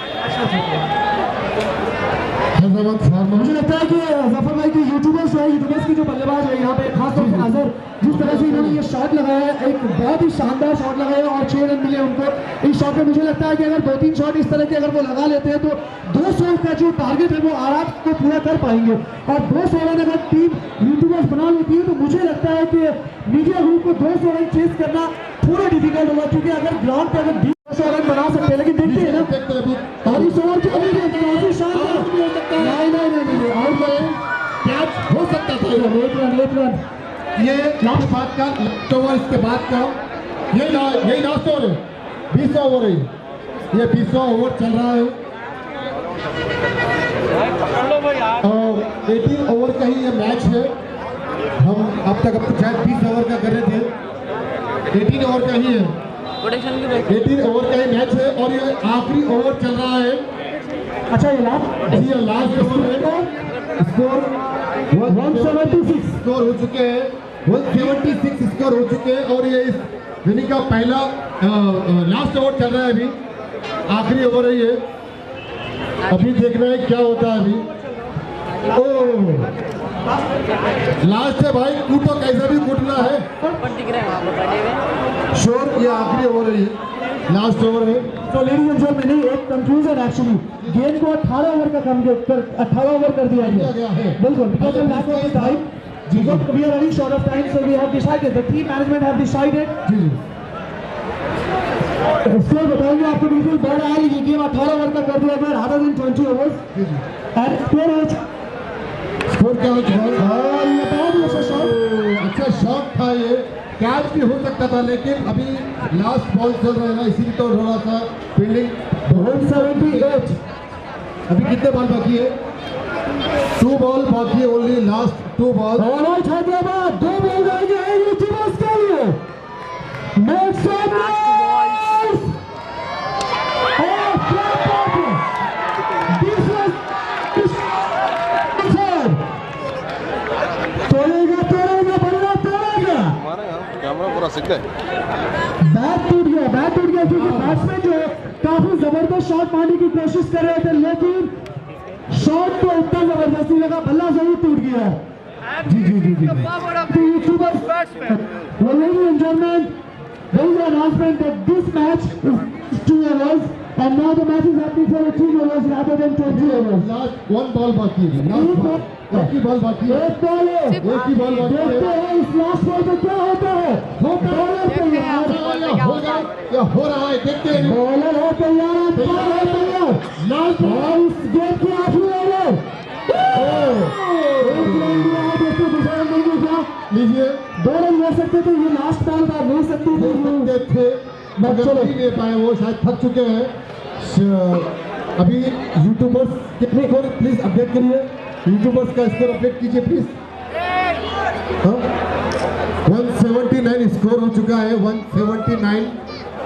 S2: हैदराबाद फार्मा
S5: मुझे लगता है कि जफर भाई के यूट्यूबर्स की जो बल्लेबाज है यहाँ पे खासतौर से अजहर, जिस तरह से इन्होंने ये शॉट लगाया है, एक बहुत ही शानदार शॉट लगाया और 6 रन मिले उनको इस शॉट में। मुझे लगता है कि अगर 2-3 शॉट इस तरह के अगर वो लगा लेते हैं तो 200 का जो टारगेट है वो आराम को पूरा कर पाएंगे, और 200 रन अगर टीम यूट्यूबर्स बना लेती है तो मुझे लगता है कि मीडिया ग्रुप को 200 रन चेस करना थोड़ा डिफिकल्ट होगा, क्योंकि अगर ग्राउंड पे अगर 200 रन बना सकते हैं, लेकिन देखते हैं ना और इस ओवर चली गई काफी शानदार, नहीं आउट गए,
S2: कैच हो सकता था।
S5: एक रन
S2: ये लास्ट बात का लास्ट ओवर, इसके बाद का यही लास्ट ओवर है, 20 ओवर है, ये 20 ओवर चल रहा है और 18 ओवर का ही ये मैच है। हम अब तक शायद 20 ओवर का कर रहे थे, 18 ओवर का ही है, 18 ओवर का ही मैच है और ये आखिरी ओवर चल रहा है।
S5: अच्छा ये
S2: लास्ट ओवर है, स्कोर
S5: 176
S2: स्कोर हो चुके हैं, 176 स्कोर हो चुके हैं और ये इस इनिंग का पहला लास्ट ओवर चल रहा है, अभी आखिरी ओवर है ये, अभी देखना है क्या होता है अभी। ओ लास्ट है भाई, कूटो कैसा भी कूटना है, श्योर ये आखिरी ओवर है, ये लास्ट ओवर है।
S5: तो लेडीज एंड जेंटलमैन, एक कंफ्यूजन एक्चुअली, गेम को 18 ओवर का कम 18 ओवर कर दिया गया है, बिल्कुल, because of lack of time, because we are running short of time, so we have decided, the team management have decided
S2: जी
S5: स्कोर बताएंगे आपको, बिल्कुल बड़ आ रही है, गेम 18 ओवर का कर दिया गया, rather than 20 overs and
S2: score क्या हो चुका है?
S5: ये बहुत ही अच्छा शॉट,
S2: अच्छा शॉट था, ये कैच भी हो सकता था, लेकिन अभी लास्ट बॉल चल रहा है ना, इसीलिए तो थोड़ा सा फील्डिंग
S5: 178
S2: अभी कितने बॉल बाकी है? 2 बॉल बाकी है only, last 2 ball.
S5: Alright Hyderabad 2 ball जाएंगे यूट्यूबर्स के लिए। Make some noise. तोड़ेगा तोड़ेगा बल्ला तोड़ेगा।
S6: कैमरा पूरा सिक है।
S5: बैट टूट गया क्योंकि बैट्समैन जो है काफी जबरदस्त शॉट मारने की कोशिश कर रहे थे, लेकिन शॉट तो इतना जबरदस्ती लगा, बल्ला जरूर टूट गया। जी YouTubers, ladies and gentlemen, there is an announcement that this match is 2 overs and now the match is happening for 2 overs rather than 20 overs.
S2: Last 1 ball बाकी है। लास्ट बॉल, एक ही बॉल बाकी है।
S5: एक बॉल है,
S2: एक ही बॉल बाकी है।
S5: देखते हैं इस लास्ट बॉल में क्या होता है। बॉलर तैयार
S2: होगा या हो रहा है, देखते हैं।
S5: बॉलर है तैयार, अंपायर है तैयार। लास्ट बॉल इस गेम के आखिरी ओवर। एक रन दिया है, दोस्तों डिसाइड नहीं किया।
S2: लीजिए,
S5: 2 रन ले सकते थे, ये लास्ट बॉल था, ले सकते थे।
S2: थे मगर नहीं ले पाए, वो शायद थक चुके हैं। अभी यूट्यूबर्स कितने स्कोर प्लीज अपडेट करिए। यूट्यूबर्स का स्कोर अपडेट कीजिए प्लीज। 179 स्कोर हो चुका है। 179,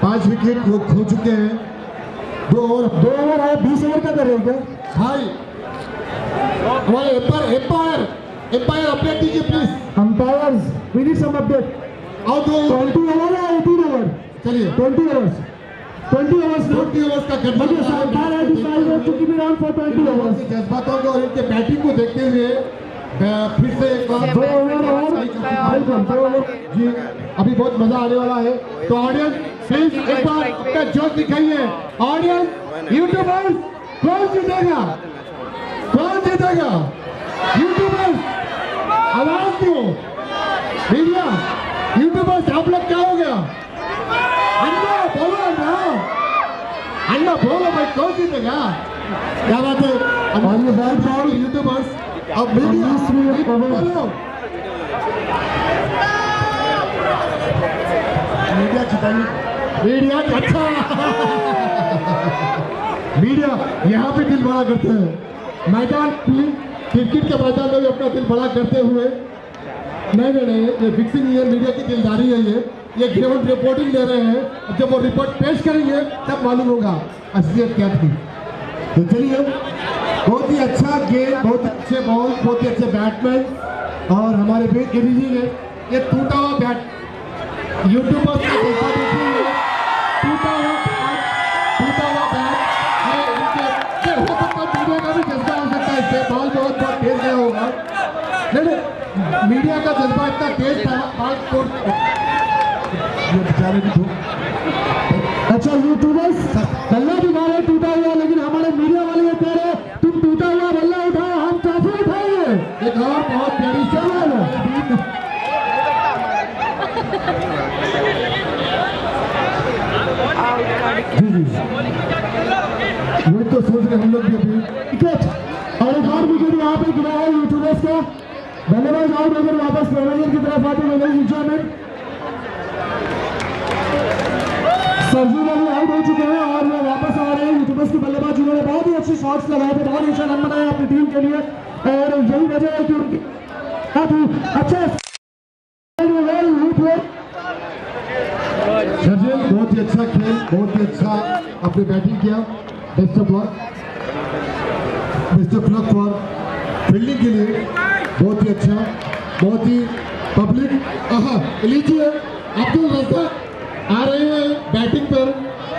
S2: 5 विकेट वो खो चुके हैं। 2 ओवर है, 20 ओवर का करेंगे क्या भाई? हमारे एम्पायर अपडेट दीजिए please.
S5: Umpires we need some update.
S2: और
S5: 20 ओवर है, 18 ओवर।
S2: चलिए
S5: 20 ओवर्स 20 ओवर्स
S2: 20 ओवर्स का
S5: मुझे अंपायर है decided to keep it on for 20 overs.
S2: जज्बातों को और इनके बैटिंग को देखते हुए फिर से एक बार
S5: 2 ओवर
S2: जी अभी बहुत मजा आने वाला है। तो ऑडियंस प्लीज एक बार अपना जोश दिखाइए। ऑडियंस, यूट्यूबर्स, कौन जीतेगा? यूट्यूबर्स आवाज दो। मीडिया, यूट्यूबर्स आप लोग क्या हो गया? अन्ना बोलो भाई, कौन जीतेगा? क्या बात है? यूट्यूबर्स अब मीडिया बोलो। मीडिया छिपाइए। मीडिया अच्छा मीडिया यहाँ पे दिल बड़ा करते हैं। मैदान क्रिकेट के मैदान में भी अपना दिल बड़ा करते हुए नहीं, ये फिक्सिंग नहीं है, मीडिया की दिलदारी है। ये ग्राउंड रिपोर्टिंग ले रहे हैं। अब जब वो रिपोर्ट पेश करेंगे तब मालूम होगा असलियत क्या थी। तो चलिए, बहुत ही अच्छा गेम, बहुत अच्छे बॉल, बहुत ही अच्छे बैट्समैन और हमारे बेट गिरिजी ने ये टूटा हुआ बैट यूट्यूबर्स का जज्बा देखिए। टूटा हुआ बैट ये हो सकता है, मीडिया का भी जज्बा हो सकता है। इससे बॉल बहुत तेज गया होगा। नहीं, मीडिया का जज्बा इतना तेज था, बॉल ये बेचारे भी अच्छा यूट्यूबर्स बल्ला भी मारे टूटा हुआ, लेकिन हमारे मीडिया वाले ये कह रहे तुम टूटा हुआ बल्ला उठाओ, हम ट्रॉफी उठाएंगे। एक और बहुत प्यारी सवाल है। वही तो सोच रहे हम लोग भी अभी विकेट और एक और विकेट यहाँ पे गिरा है यूट्यूबर्स का। बल्लेबाज आउट होकर वापस मैनेजर की तरफ आते हुए सरजू वाले आउट हो चुके हैं और वो वापस आ रहे हैं। यूट्यूबर्स के बल्लेबाज जिन्होंने बहुत ही अच्छे शॉट्स लगाए थे, बहुत ही अच्छा रन बनाया अपनी टीम के लिए और यही वजह है कि उनकी अच्छा सर्जन बहुत ही अच्छा खेल, बहुत ही अच्छा अपनी बैटिंग किया। Best of luck for fielding के लिए, बहुत ही अच्छा, बहुत ही पब्लिक। लीजिए अब्दुल रज़ाक आ रहे हैं बैटिंग पर।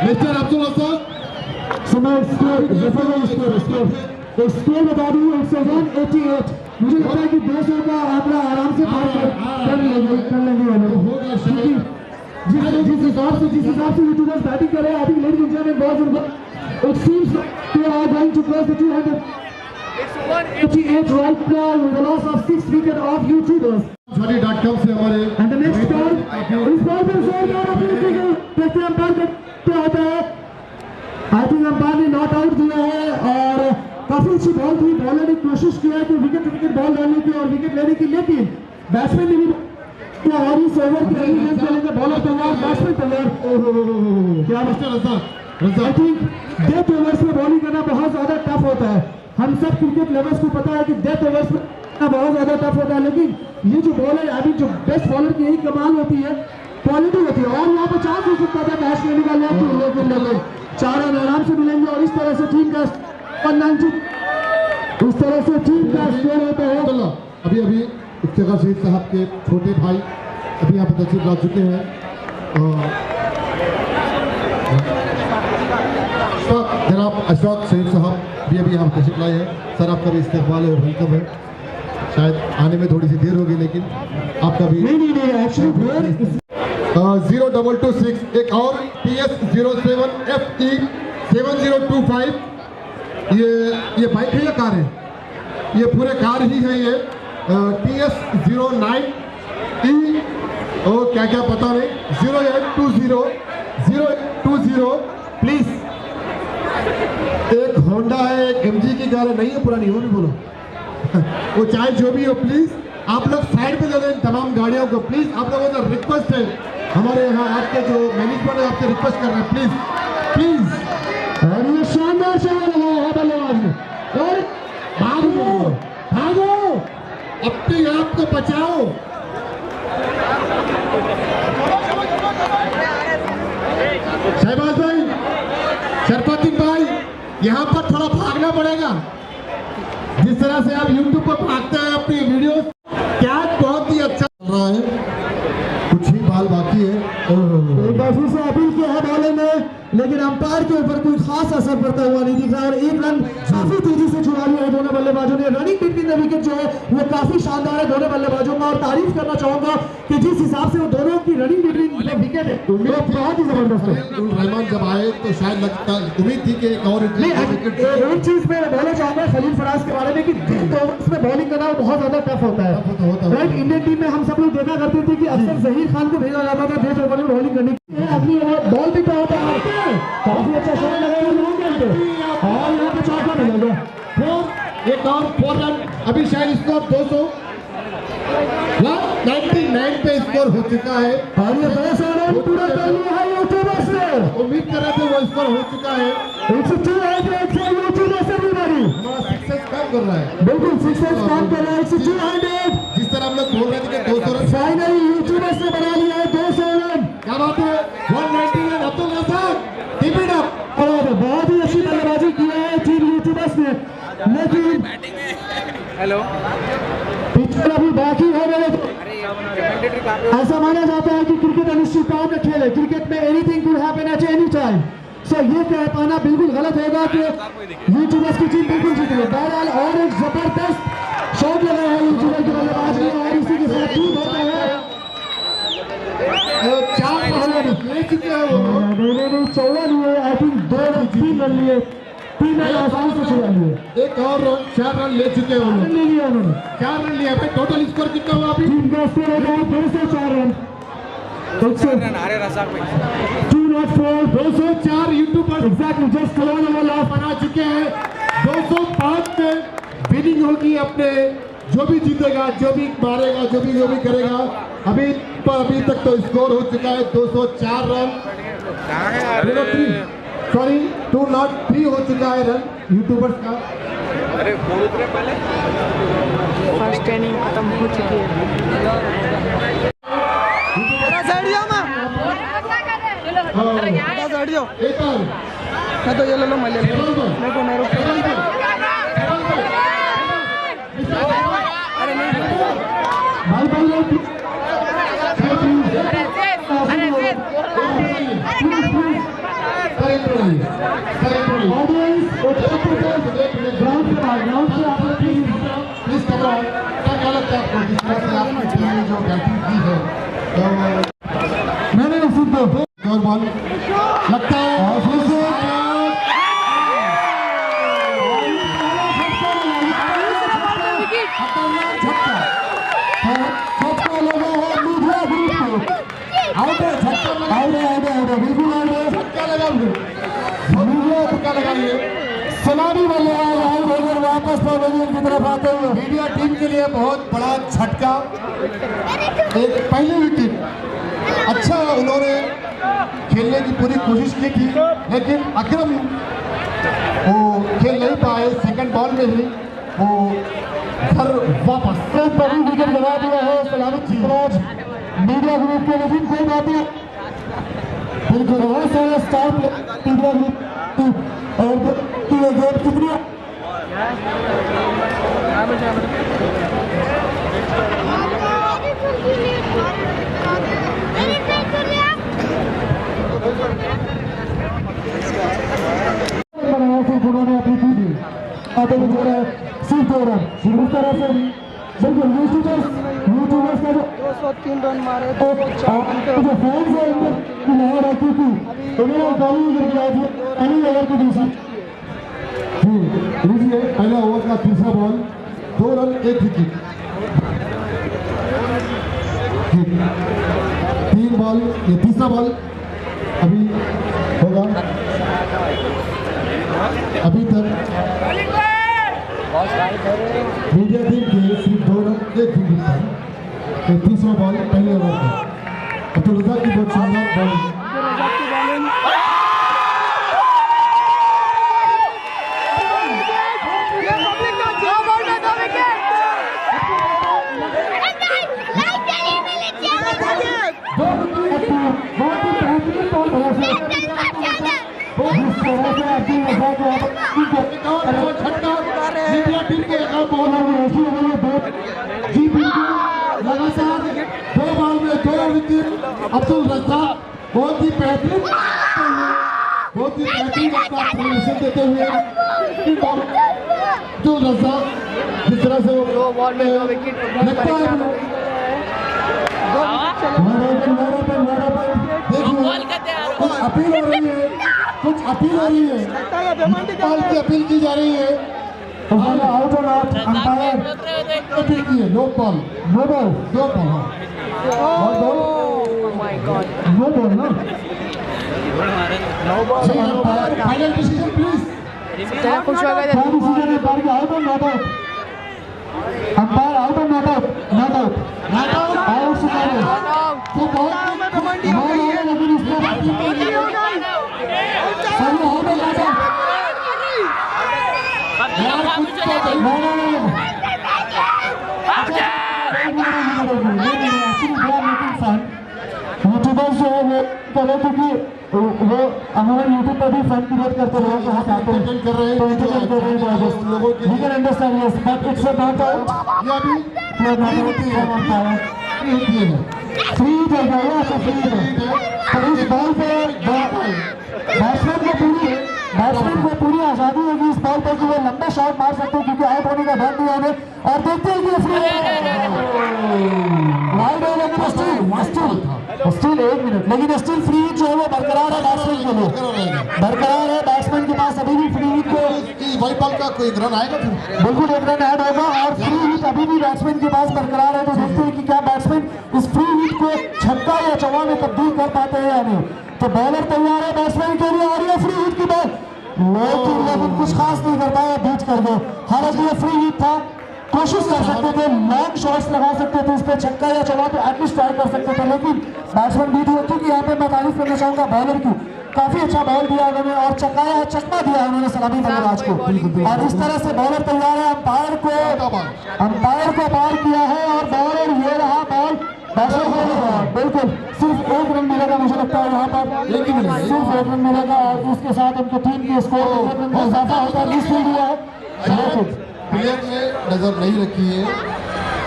S2: मिस्टर अब्दुल रज़ाक, समय स्कोर बता दूं, 188। मुझे लगता है कि 200 का आंकड़ा आराम से पार कर लेंगे जिस हिसाब से यूट्यूबर्स बैटिंग कर रहे हैं। I think ladies and gentleman boys and girls, it seems they are going to cross the 288 right now with the loss of 6 wicket of YouTubers. Jolly.com से हमारे and the next ball इस ball पे जोरदार appeal की गई, देखते हैं umpire क्या होता है। आई थिंक अंपायर ने नॉट आउट दिया है और काफी अच्छी बॉल थी। बॉलर ने कोशिश किया है कि विकेट टू विकेट बॉल डालने की और विकेट लेने की, लेकिन बैट्समैन ने भी और इस ओवर के लिए बॉलर तैयार, बैट्समैन तैयार। क्या mister Razzaq, I think death overs में बॉलिंग करना बहुत ज्यादा टफ होता है। हम सब क्रिकेट लवर्स को पता है कि डेथ ओवर्स में
S5: बहुत ज्यादा टफ होता है, लेकिन ये जो बॉलर आई मीन जो बेस्ट बॉलर की यही कमाल होती है, क्वालिटी होती है। और यहाँ पे चांस हो सकता था मैच लेने का, लेकिन 4 रन आराम से मिलेंगे और इस तरह से टीम का 190 इस तरह से टीम का स्कोर होता है।
S2: अभी अभी इफ्तिखार शहीद साहब के छोटे भाई अभी यहाँ पे तशरीफ ला चुके हैं। जनाब अशफाक शहीद साहब भी अभी यहाँ पे तशरीफ लाए हैं। सर आपका भी इस्तेमाल है और वेलकम है। शायद आने में थोड़ी सी देर होगी, लेकिन आपका भी
S5: नहीं एक्चुअली
S2: 0226 एक और PS07FE 7025 ये बाइक है या कार है? ये पूरे कार ही है। ये TS09E और क्या क्या पता नहीं 0820 प्लीज। एक होंडा है, एक MG की कार है, नहीं है पुरानी, वो भी बोलो वो चाहे जो भी हो, प्लीज आप लोग साइड पे दे दें तमाम गाड़ियों को। प्लीज आप लोगों का रिक्वेस्ट है, हमारे यहाँ आपके जो मैनेजमेंट है आपसे रिक्वेस्ट कर रहे हैं, प्लीज प्लीज।
S5: और ये शानदार शॉट लगाया है बल्लेबाज ने, और भागो
S2: अपने आप को बचाओ। शहबाज भाई, शरफुद्दीन भाई, यहाँ पर थोड़ा भागना पड़ेगा। जिस तरह से आप YouTube पर भागते हैं अपनी वीडियो, क्या बहुत ही अच्छा चल रहा है। कुछ ही बाल बाकी है।
S5: एक बार फिर से अपील किया है बॉलर ने, लेकिन अंपायर के ऊपर कोई खास असर पड़ता हुआ नहीं दिख रहा। और एक रन काफी तेजी से छुड़ा लिया है दोनों बल्लेबाजों ने। रनिंग बिटवीन द विकेट जो है वो काफी शानदार है दोनों बल्लेबाजों का, और तारीफ करना चाहूंगा कि जिस हिसाब से वो दोनों की रनिंग बिटवीन द विकेट है वो बहुत ही जबरदस्त है।
S2: रहमान जब आए तो शायद लगता उम्मीद थी कि एक और विकेट।
S5: एक चीज मैं बोलना चाहूंगा खलील फराज के बारे में कि उसमें बॉलिंग करना बहुत ज्यादा टफ होता है। राइट, इंडियन टीम में हम सब लोग देखा करते थे कि अक्सर जहीर खान को भेजा जाता था 10 ओवर में बॉलिंग करने की। अगली बॉल भी होता है, काफी अच्छा शॉट लगाया और यहाँ पे चौका मिलेगा।
S2: एक और 4 रन। अभी शायद स्कोर 299 पे स्कोर हो चुका है।
S5: और ये 200 रन पूरा कर लिया है यूट्यूबर से।
S2: उम्मीद कर रहे थे वो स्कोर हो चुका है।
S5: 102 यूट्यूबर से भी मारी,
S2: हमारा सक्सेस काम कर रहा है।
S5: बिल्कुल सक्सेस काम कर रहा है। 102
S2: जिस तरह हम लोग बोल रहे थे कि 200 रन
S5: फाइनली यूट्यूबर से बना लिया है 200 रन।
S2: क्या बात है। 190 run Abdul Razzaq, keep it up.
S5: और बहुत ही अच्छी बल्लेबाजी की है टीम यूट्यूबर्स ने, लेकिन
S4: हेलो
S5: पिक्चर अभी बाकी है मेरे। ऐसा माना जाता है कि क्रिकेट अनिश्चितताओं का खेल है। क्रिकेट में anything could happen at any time. So ये कह पाना बिल्कुल गलत होगा कि यूट्यूबर्स की टीम बिल्कुल जीत गई। बहरहाल और एक जबरदस्त शॉट लगा है यूट्यूबर के बल्लेबाज ने, और इसी के साथ ठीक होता है
S2: 4 रन ले चुके हैं वो।
S5: नहीं 14 लिए, आई थिंक 2-3 रन लिए, 3 रन आसान से छुड़ा लिए।
S2: एक और रन, 4 रन ले चुके हैं उन्होंने।
S5: ले लिया उन्होंने,
S2: 4 रन लिया भाई। टोटल स्कोर कितना हुआ अभी?
S5: टीम का स्कोर हो गया 204 रन।
S2: 204 यूट्यूबर
S5: एग्जैक्टली जस्ट
S2: बना चुके हैं। 205 में विनिंग होगी अपने। जो भी जीतेगा, जो भी मारेगा, जो भी करेगा, अभी तक तो स्कोर हो चुका है 204 रन। 203 हो चुका है रन यूट्यूबर्स का।
S4: अरे पहले फर्स्ट इनिंग खत्म हो चुकी है।
S2: एक बार
S1: मैं तो ये ले लो, मैं ले लो, मेरे को मेरे
S2: मैंने बॉल लगता है सलामी बल्लेबाज वापस पवेलियन की तरफ आते हुए मीडिया टीम के लिए बहुत बड़ा झटका। एक पहली विकेट अच्छा उन्होंने खेलने की पूरी कोशिश की थी, लेकिन अकरम वो खेल नहीं पाए। सेकंड बॉल में ही वो घर वापस एक बड़ी विकेट लगा दिया है सलामत सिराज मीडिया ग्रुप के, लेकिन कोई बात नहीं, बिल्कुल बहुत सारे स्टार मीडिया ग्रुप और गेम कितनी उन्होंने अपनी की थी आते में जो है सिर्फ 2 रन इस तरह से बिल्कुल यूट्यूबर्स का जो
S1: 203 रन मारे
S2: जो फैंस है इनकी लहर रहती थी उन्होंने बॉलिंग कर दिया थी पहली ओवर की दूसरी जी लीजिए पहला ओवर का तीसरा बॉल 2 रन 1 विकेट 3 बॉल ये तीसरा बॉल अभी होगा अभी तक मीडिया टीम के सिर्फ 2 रन 1 विकेट पर तीसरा बॉल पहले ओवर में अब्दुल रज़ाक की बहुत शानदार बॉलिंग मीडिया टीम के लगातार 2 बॉल में 2 विकेट अब्दुल रज़ाक बहुत ही बेहतरीन अपना प्रदर्शन देते हुए अब्दुल रज़ाक जिस तरह से वो
S4: 2 बॉल में 2 विकेट
S2: लगता है कुछ अपील हो रही है बॉल की अपील की जा रही है आउट और आउट अंपायर अपील की है no ball final decision please
S4: खुश हो गए
S2: आउट और नॉट आउट अंपायर आउट और नॉट आउट आउट सिखाए तो बहुत लेकिन इसमें यूट्यूबर्स जो है वो करे क्योंकि वो अमूमन यूट्यूब पर भी फन क्रिएट करते रहे वहाँ पे आते हैं कर रहे हैं लोगों के लिए understand yes but it's a not out free है तो इस बॉल पे बैट्समैन को पूरी आज़ादी होगी इस बॉल पर कि वो लंबे शॉट मार सकते हैं क्योंकि आउट होने का डर नहीं है और देखते हैं कि फ्री वाइड है लेकिन स्टिल 1 मिनट लेकिन स्टिल फ्री हिट जो है वो बरकरार है बैट्समैन के लिए बरकरार है बैट्समैन के पास अभी भी फ्री हिट को वाइड बॉल का कोई रन आएगा फिर बिल्कुल 1 रन ऐड होगा और फ्री हिट अभी भी बैट्समैन के पास बरकरार है तो देखते हैं कि क्या बैट्समैन इस फ्री हिट को छक्का या चौका में तब्दील कर पाते हैं या नहीं। तो बॉलर तैयार है बैट्समैन के लिए और ये फ्री हिट की बॉल लेकिन कुछ खास नहीं कर पाया बीच कर गए। हालांकि ये फ्री हिट था कोशिश कर सकते थे लॉन्ग शॉट्स लगा सकते थे इस पर छक्का या चौका तो एटलीस्ट ट्राई कर सकते थे लेकिन बैट्समैन बीट होती कि यहाँ पे मैं तारीफ करना चाहूँगा बॉलर की काफी अच्छा बॉल दिया उन्होंने और चकमा दिया उन्होंने सलामी बल्लेबाज को और इस तरह से बॉलर तैयार है अंपायर को पार किया है और बॉलर ये रहा बॉल बिल्कुल सिर्फ 1 रन मिलेगा मुझे लगता है यहाँ पर लेकिन सिर्फ 1 रन मिलेगा और उसके साथ उनकी टीम के स्कोर में इजाफा होता है मिस दिया है प्लेयर ने नजर नहीं रखी है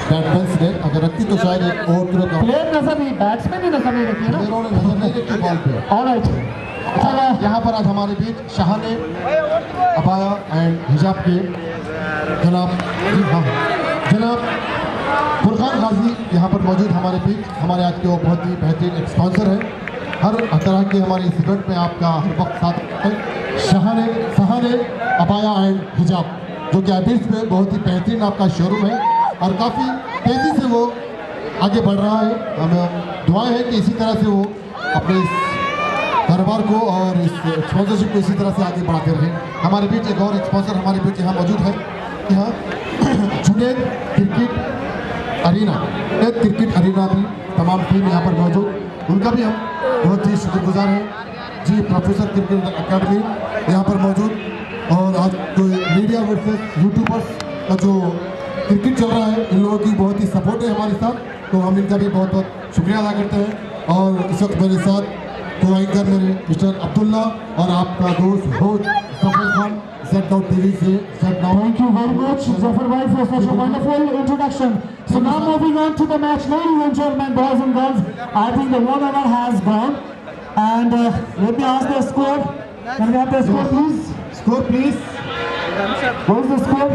S2: बैट्समैन ने अगर रखती तो शायद एक और तुरंत प्लेयर नजर नहीं बैट्समैन ने नजर नहीं रखी है प्लेयरों ने नजर नहीं रखी बॉल पे ऑलराइट यहाँ पर आज हमारे बीच शहाने अबाया एंड हिजाब के जनाब फुरकान गाजी यहाँ पर मौजूद हमारे बीच हमारे आज के वो बहुत ही बेहतरीन एक स्पॉन्सर है हर तरह के हमारे इस इवेंट में आपका हर वक्त साथ है शहाने अबाया एंड हिजाब जो कि आबिर्स में बहुत ही बेहतरीन आपका शोरूम है और काफ़ी तेज़ी से वो आगे बढ़ रहा है। हमें दुआएं हैं कि इसी तरह से वो अपने इस कारोबार को और इस स्पॉन्सरशिप को इसी तरह से आगे बढ़ाते रहें। हमारे बीच एक और स्पॉन्सर हमारे बीच यहाँ मौजूद है यहाँ जुनैद क्रिकेट अरीना भी तमाम टीम यहाँ पर मौजूद उनका भी हम बहुत ही शुक्रगुजार हैं जी। प्रोफेसर क्रिकेट अकेडमी यहाँ पर मौजूद और आज जो मीडिया वर्सेस यूट्यूबर्स का जो क्रिकेट चल रहा है, इन लोगों की बहुत ही सपोर्ट है हमारे साथ, तो हम इनका भी बहुत बहुत शुक्रिया अदा करते हैं। और इस वक्त मेरे साथ को एंकर मेरे मिस्टर अब्दुल्ला और आपका दोस्त host Zafar Khan ZNow TV से ZNow।
S5: Thank you very much, Zafar bhai, for such a wonderful introduction. So now moving on to the match, ladies and gentlemen, boys and girls, I think the 1 hour has gone, and let me ask the score. Can we have the score, please?
S2: Score please.
S5: What is the score?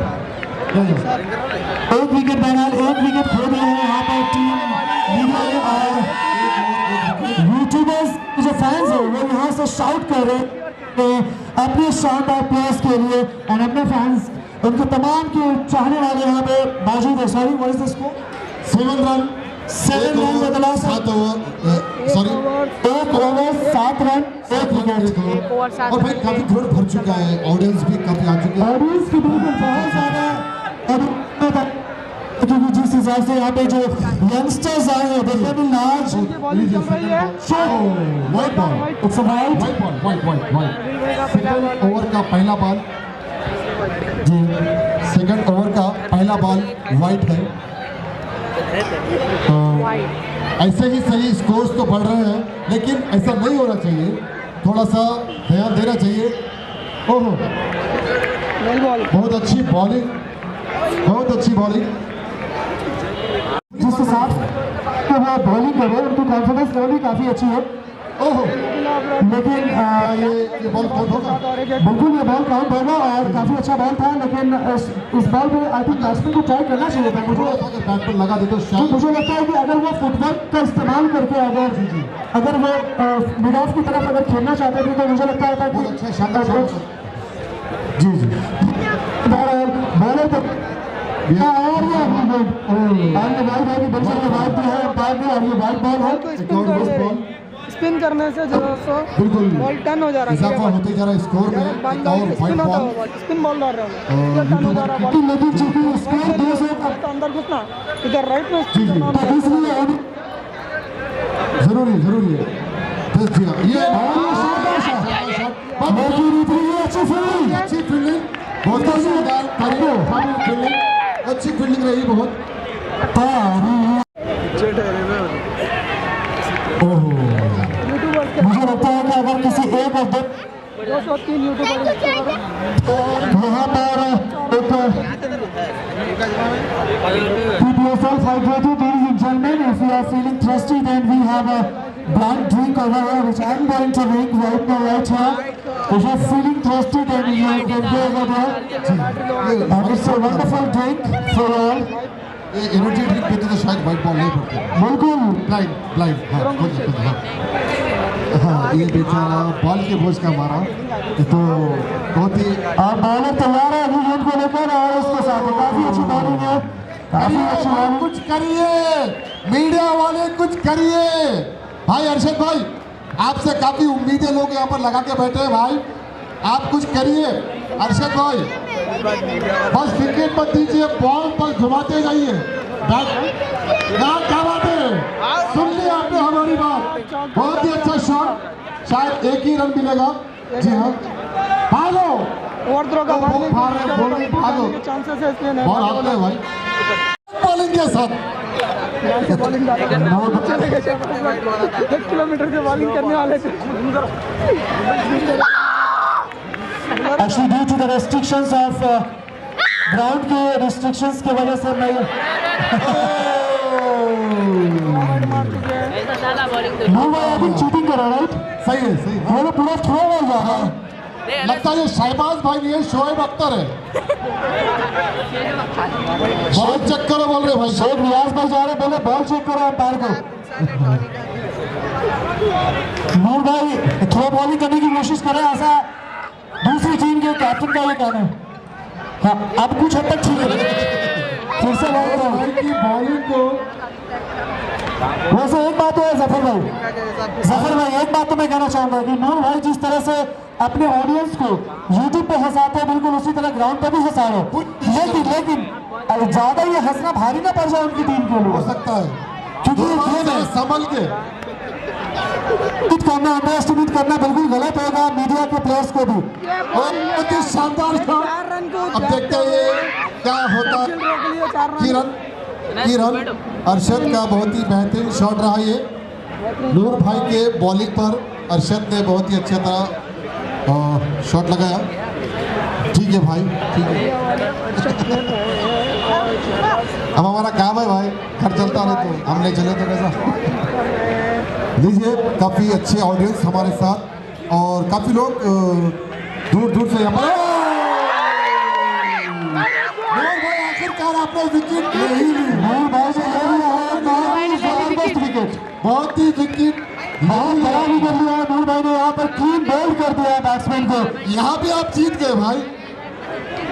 S5: एक wicket बहरहाल एक wicket खो दिए हैं यहाँ पर team media ने, और यूट्यूबर्स जो फैंस हैं वो यहाँ से शाउट कर रहे हैं अपने शानदार प्लेयर्स के लिए, और अपने फैंस उनके तमाम के चाहने वाले यहाँ पे मौजूद है। Sorry, what is the score?
S2: 7 run
S5: 7 run का लॉस है।
S2: 7 over, sorry
S5: 1 over 7 run 1 wicket.
S2: और भाई काफी क्राउड भर चुका है, ऑडियंस भी काफी आ चुके हैं।
S5: ऑडियंस की बिल्कुल बहुत ज़्यादा, क्योंकि जिस हिसाब से यहाँ पे जो यंगस्टर्स आए हैं देखने में large
S2: white ball,
S5: it's right
S2: white ball, white. Second over का पहला बॉल जी, सेकंड ओवर का पहला बॉल वाइट है। तो ऐसे ही सही स्कोर्स तो बढ़ रहे हैं, लेकिन ऐसा नहीं होना चाहिए, थोड़ा सा ध्यान देना चाहिए। ओहो, बहुत अच्छी बॉलिंग, बहुत अच्छी बॉलिंग।
S5: जिस हिसाब से वो बॉलिंग कर रहे हैं उनकी कॉन्फिडेंस लेवल भी काफ़ी अच्छी है।
S2: ओहो,
S5: लेकिन
S2: ये बॉल काउंट होगा?
S5: बिल्कुल ये बॉल काउंट होगा, और काफ़ी अच्छा बॉल था, लेकिन इस बॉल पे आई थिंक बैट्समैन को ट्राई करना चाहिए था। मुझे
S2: अगर बैट पर लगा दे तो
S5: तो
S2: शायद
S5: मुझे लगता है कि अगर वो फुटवर्क का इस्तेमाल करके अगर वो मिड ऑफ की तरफ अगर खेलना चाहते थे तो मुझे लगता है
S2: बहुत अच्छा शानदार
S5: कि
S2: जी जी।
S5: बॉलर तो और ये भाई भाई की बंसर के बाद भी है बाद में, और ये वाइट बॉल है।
S2: एक और बेस्ट बॉल,
S1: स्पिन करने से जरा सा
S2: बिल्कुल
S1: बॉल टर्न हो जा रहा
S2: इजाफा होते जा रहा है स्कोर में। एक और वाइट बॉल,
S1: स्पिन बॉल डाल रहा हूँ, टर्न हो जा रहा है बॉल,
S5: लेकिन चूंकि स्कोर 200
S1: तो अंदर घुसना इधर राइट में
S2: जी जी,
S5: तो इसलिए
S2: जरूरी है। बस जी हाँ, ये अच्छी फील्डिंग, बहुत अच्छी फील्डिंग रही, बहुत। ओहो,
S5: मुझे लगता है कि अगर किसी एक और
S1: 203 यूट्यूबर
S5: यहाँ पर एक keep yourself hydrated, ladies and gentlemen. If you are feeling thirsty, then we have a blank drink over here, which I'm going to drink right now, right here. If you're feeling thirsty, then you can go over there. And it's a wonderful drink for all.
S2: ये energy drink पीते तो शायद white ball नहीं पड़ते।
S5: बिल्कुल
S2: blind हाँ, हाँ, ये बेचारा बॉल के बोझ का मारा, तो बहुत ही।
S5: और बॉलर तैयार है अभी गेंद को लेकर, और उसके साथ काफी अच्छी बॉलिंग है, काफी अच्छी बॉलिंग।
S2: कुछ करिए मीडिया वाले, कुछ करिए भाई। अर्शद भाई, आपसे काफी उम्मीदें लोग यहाँ पर लगा के बैठे हैं भाई, आप कुछ करिए। अर्शद भाई, बस विकेट मत दीजिए, बॉल पर घुमाते जाइए। क्या बात है, सुन लिया आपने हमारी बात, बहुत ही अच्छा शॉट, शायद एक ही रन मिलेगा। जी हाँ, भागो,
S1: ओवर थ्रो का
S2: भागो,
S1: चांसेस है इसलिए नहीं
S2: बॉल आते हैं भाई बॉलिंग के साथ।
S1: बॉलिंग चले गए 1 किलोमीटर से बॉलिंग करने वाले थे।
S5: Actually, due to the restrictions of ground के restrictions की वजह से मैं अभी चीटिंग कर रहा है, राइट?
S2: सही है, सही है।
S5: मैंने पूरा थ्रो बॉल जा रहा है।
S2: लगता है ये शहबाज भाई नहीं है, शोएब अख्तर है। बहुत चक्कर बोल रहे भाई,
S5: शेख रियाज भाई जा रहे, बोले बॉल चेक करो अंपायर को। नूर भाई थ्रो बॉलिंग करने की कोशिश कर रहे हैं, ऐसा दूसरी टीम के कैप्टन का ये कहना है। हाँ, अब कुछ हद तक ठीक है, फिर से
S2: भाई की बॉलिंग को।
S5: वैसे एक बात है जफर भाई, एक बात तो मैं कहना चाहूंगा कि नूर भाई जिस तरह से अपने ऑडियंस को यूट्यूब पे हंसाते हैं, बिल्कुल उसी तरह ग्राउंड पे भी हंसा रहे। लेकिन ज्यादा ये हंसना भारी ना पड़ जाए उनकी टीम के लिए,
S2: हो सकता है,
S5: क्योंकि ये
S2: संभल के करना, अंडर एस्टिमेट करना बिल्कुल गलत होगा मीडिया के प्लेयर्स को भी। और बहुत ही शानदार शॉट। अब देखते हैं ये क्या होता है। किरण अरशद का बहुत ही बेहतरीन शॉट रहा ये। नूर भाई के बॉलिंग पर अरशद ने बहुत ही अच्छी तरह शॉट लगाया। ठीक है भाई, ठीक है। अब हमारा काम है भाई, घर चलता रहे तो हम नहीं चले तो कैसा। लीजिए, काफ़ी अच्छे ऑडियंस हमारे साथ और काफ़ी लोग दूर दूर से यहाँ पर। आखिरकार आपने विकेट नहीं ली। विकेट बहुत ही विकेट बहुत बड़ा विकेट लिया है नूर भाई ने। यहाँ पर क्लीन बोल्ड कर दिया है बैट्समैन को। यहाँ भी आप जीत गए भाई।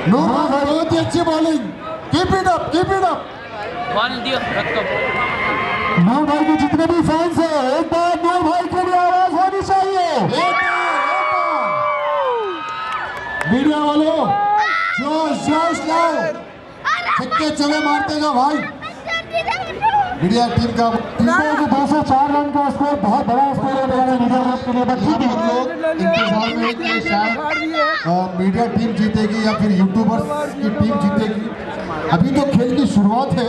S2: नूर भाई बहुत ही अच्छी bowling. Keep it up, keep it up. Noor भाई के जितने भी फैंस हैं, एक बार नूर भाई के लिए आवाज होनी चाहिए। मीडिया वालों जोश जोश लाओ, छक्के चले मारते जाओ भाई। मीडिया टीम का 204 रन का स्कोर बहुत बड़ा स्कोर है मीडिया के लिए। बट ठीक है, हम लोग इंतजार में कि शायद मीडिया टीम जीतेगी या फिर यूट्यूबर्स की टीम जीतेगी। अभी तो खेल की शुरुआत है,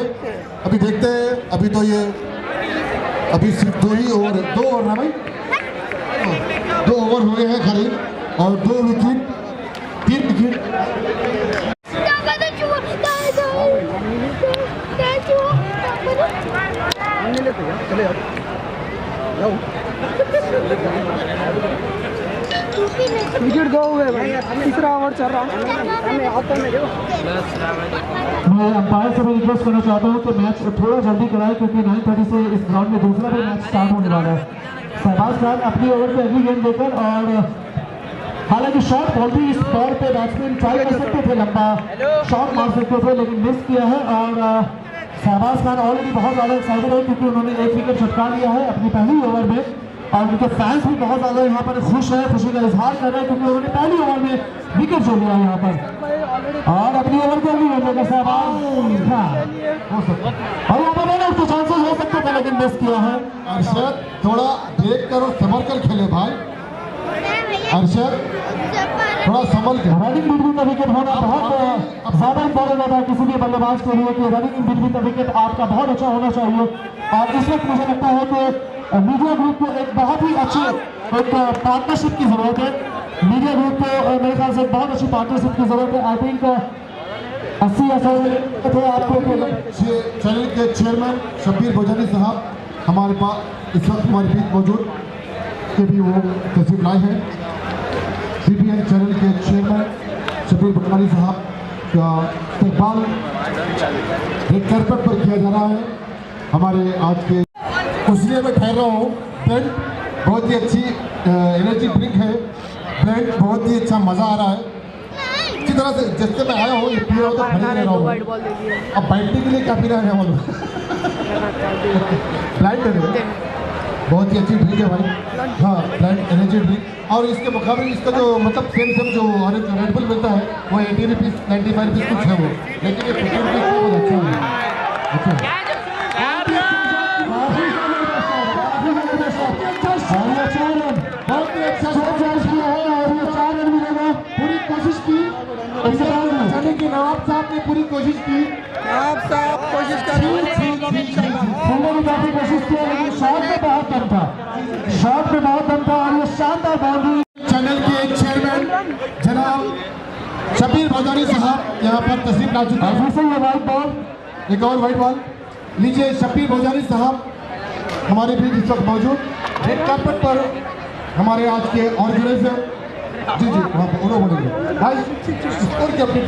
S2: अभी देखते हैं। अभी तो ये अभी सिर्फ 2 ओवर ना भाई, 2 ओवर हुए हैं खाली और 2 विकेट, 3 विकेट।
S1: विकेट गो हुए भाई, तीसरा ओवर चल रहा है।
S5: मैं अंपायर से भी रिक्वेस्ट करना चाहता हूँ कि मैच थोड़ा जल्दी कराएं, क्योंकि 9:30 से इस ग्राउंड में दूसरा भी मैच स्टार्ट होने वाला है। शहबाज खान अपनी ओवर पे अगली गेंद देकर, और हालांकि शॉट बॉल भी इस बॉल पे बैट्समैन ट्राई कर सकते थे, लंबा शॉट मार सकते थे, लेकिन मिस किया है। और शहबाज खान ऑलरेडी बहुत ज़्यादा एक्साइटेड है क्योंकि उन्होंने 1 विकेट छटका लिया है अपनी पहली ओवर में। और उनके फैंस भी बहुत ज़्यादा यहाँ पर खुश है, खुशी का इजहार कर रहे हैं क्योंकि उन्होंने पहली ओवर में विकेट जो लिया यहाँ पर। और अपनी ओवर को अगली गेंद देकर शहबाज हो सकता है, और यहाँ पर उसके चांसेस हो सकते थे लेकिन मिस किया है।
S2: अरशद थोड़ा देख कर और संभल कर खेले भाई। अरशद थोड़ा संभल के।
S5: रनिंग बिटवीन द विकेट होना बहुत ज़्यादा इंपॉर्टेंट होता है किसी भी बल्लेबाज के लिए कि रनिंग बिटवीन द विकेट आपका बहुत अच्छा होना चाहिए। और इस वक्त मुझे लगता है कि मीडिया ग्रुप को एक बहुत ही अच्छी एक पार्टनरशिप की ज़रूरत है। मीडिया ग्रुप को मेरे ख्याल से बहुत अच्छी पार्टनरशिप की ज़रूरत है। आई थिंक 80 थे आपको।
S2: चैनल के चेयरमैन शब्बीर भोजानी साहब हमारे पास इस वक्त हमारे बीच मौजूद के भी वो तस्वीर लाए हैं। CPN चैनल के चेयरमैन शब्बीर भोजानी साहब का इस्तेमाल एक कारपेट पर किया जा रहा है। हमारे आज के इसलिए मैं ठहर रहा हूँ। ब्रेंड बहुत ही अच्छी एनर्जी ड्रिंक है। ब्रेंड बहुत ही अच्छा मज़ा आ रहा है। इसी तरह से जैसे मैं आया हूँ ये पी रहा हूँ तो खरीद ले रहा हूँ। अब बैठने के लिए क्या पी रहा है मालूम? ब्लाइंड है, बहुत ही अच्छी ड्रिंक है भाई। हाँ, ब्लाइंड एनर्जी ड्रिंक। और इसके मुकाबले इसका जो मतलब सेम जो रेड बुल मिलता है वो 80 रुपीज़ 95 रुपीज़ कुछ है वो, लेकिन ये 50 रुपीज़ बहुत अच्छा है। अच्छा बहुत ही अच्छा शॉट किया है और ये 4 रन मिलेगा। पूरी कोशिश की जाने की नवाब साहब ने पूरी कोशिश की।
S1: आप साहब कोशिश करें,
S5: काफी कोशिश की लेकिन शॉट में बहुत दम था, शॉट में बहुत दम था। और ये शानदार बाउंड्री।
S2: चैनल के चेयरमैन जनाब शब्बीर भोजानी साहब यहाँ पर तस्वीर ला चुके हैं।
S5: फिर से ये वाइट बॉल,
S2: एक और वाइट बॉल लीजिए। शब्बीर भोजानी साहब हमारे बीच इस वक्त मौजूद। रेड कार्पेट पर हमारे आज के ऑर्गेनाइजर जी वहाँ पर उन्होंने बोलेंगे भाई। स्कोर की अपडेट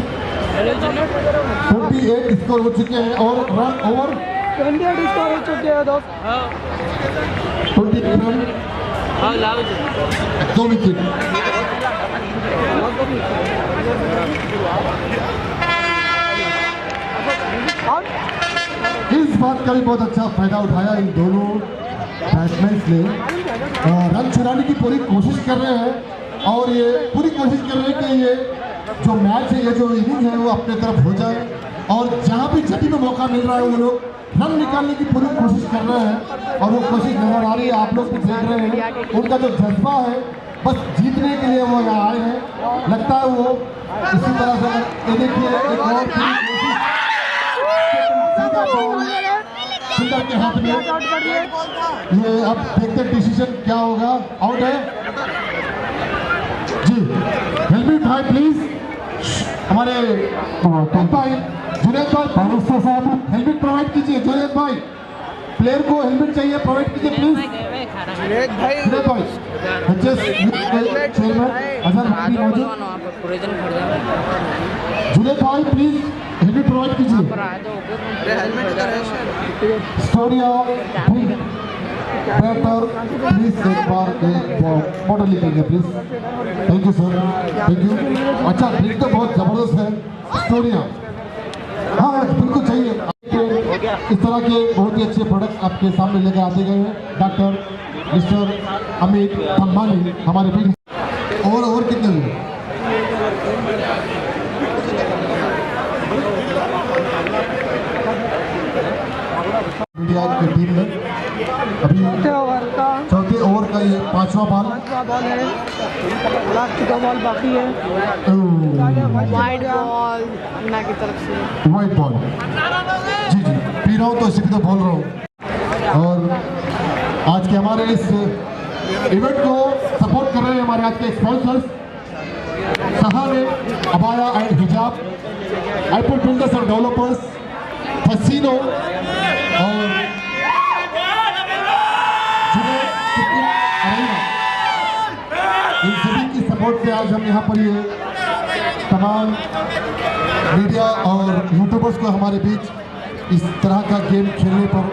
S2: 28 स्कोर हो चुके हैं और रन ओवर
S1: 28 स्कोर हो चुके हैं दोस्त।
S2: 20 रन 2 विकेट। इस बात का भी बहुत अच्छा फायदा उठाया इन दोनों बैट्समैन ने। रन चुराने की पूरी कोशिश कर रहे हैं और ये पूरी कोशिश कर रहे हैं कि ये जो मैच है, ये जो इनिंग है वो अपने तरफ हो जाए। और जहाँ भी जब भी मौका मिल रहा है वो लोग रन निकालने की पूरी कोशिश कर रहे हैं और वो कोशिश नजर आ रही है, आप लोग भी देख रहे हैं। उनका जो जज्बा है बस जीतने के लिए वो यहाँ आए हैं। लगता है वो इसी तरह से ये देखिए एक और सीधा बॉल सिंगर के हाथ में। ये अब देखते डिसीजन क्या होगा। आउट है जी। हेलमेट भाई प्लीज, हमारे भाई जुनेद भाई साहब हेलमेट प्रोवाइड कीजिए। जुनेद भाई प्लेयर को हेलमेट चाहिए, प्रोवाइड कीजिए प्लीज। जुनेद भाई चेयरमैन अजहर भाई मौजूद। जुनेद भाई प्लीज हेलमेट प्रोवाइड कीजिए। स्टोरिया बैटर प्लीज एक बार मॉडल लिखेंगे please. Thank you sir, thank you. अच्छा ड्रिंक तो बहुत जबरदस्त है। स्टोरिया हाँ बिल्कुल चाहिए। इस तरह के बहुत ही अच्छे प्रोडक्ट्स आपके सामने लेकर आते गए हैं डॉक्टर मिस्टर अमित अंबानी हमारे बीच। और कितने हुए? इंडिया की टीम ने अभी चौथे ओवर का ये पांचवा बॉल
S1: है, लास्ट 2 बॉल बाकी है।
S8: वाइड बॉल अन्ना की तरफ से
S2: वाइट बॉल। जी जी पी रहा हूँ तो इसी को बोल रहा हूँ। और आज के हमारे इस इवेंट को सपोर्ट कर रहे हैं हमारे आज के स्पॉन्सर्स सहारे, अबाया एंड हिजाब, airport builders and developers, Fascino और इन सभी की सपोर्ट से आज हम यहाँ पर ये तमाम मीडिया और यूट्यूबर्स को हमारे बीच इस तरह का गेम खेलने पर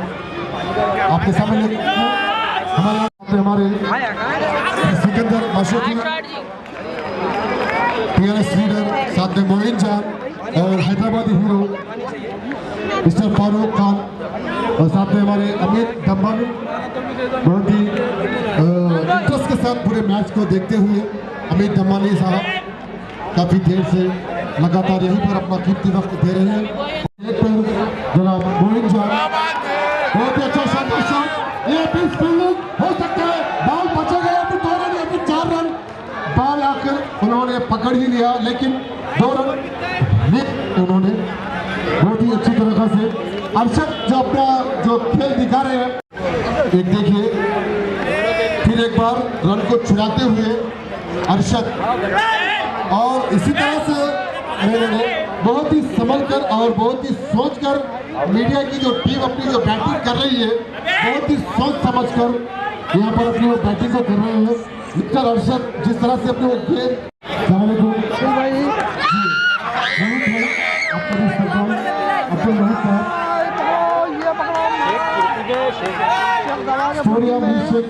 S2: आपके सामने हमारे सिकंदर माशूकी, टीआरएस लीडर, साथ में मोइन जान और हैदराबादी हीरो मिस्टर फारूक खान और साथ में हमारे अमित दम्बानी बहुत ही इंटरेस्ट के साथ पूरे मैच को देखते हुए अमित दम्बानी साहब काफ़ी देर से लगातार यहीं पर अपना कीमती वक्त दे रहे हैं। जनाब मोइन जान बहुत ही अच्छा शॉट, ये पिच फील्डिंग हो सकता है, बॉल बचा गया, अभी 2 रन, अभी 4 रन, बॉल आकर उन्होंने पकड़ ही लिया लेकिन 2 रन उन्होंने बहुत ही अच्छी तरीके से अरशद जो अपना जो खेल दिखा रहे हैं। एक देखिए फिर एक बार रन को छुड़ाते हुए अरशद, और इसी तरह से उन्होंने बहुत ही संभल कर और बहुत ही सोच कर मीडिया की जो टीम अपनी जो बैटिंग कर रही है बहुत ही सोच समझ कर यहाँ पर अपनी वो बैटिंग को कर रहे हैं। मिस्टर अरशद जिस तरह से अपने वो गेम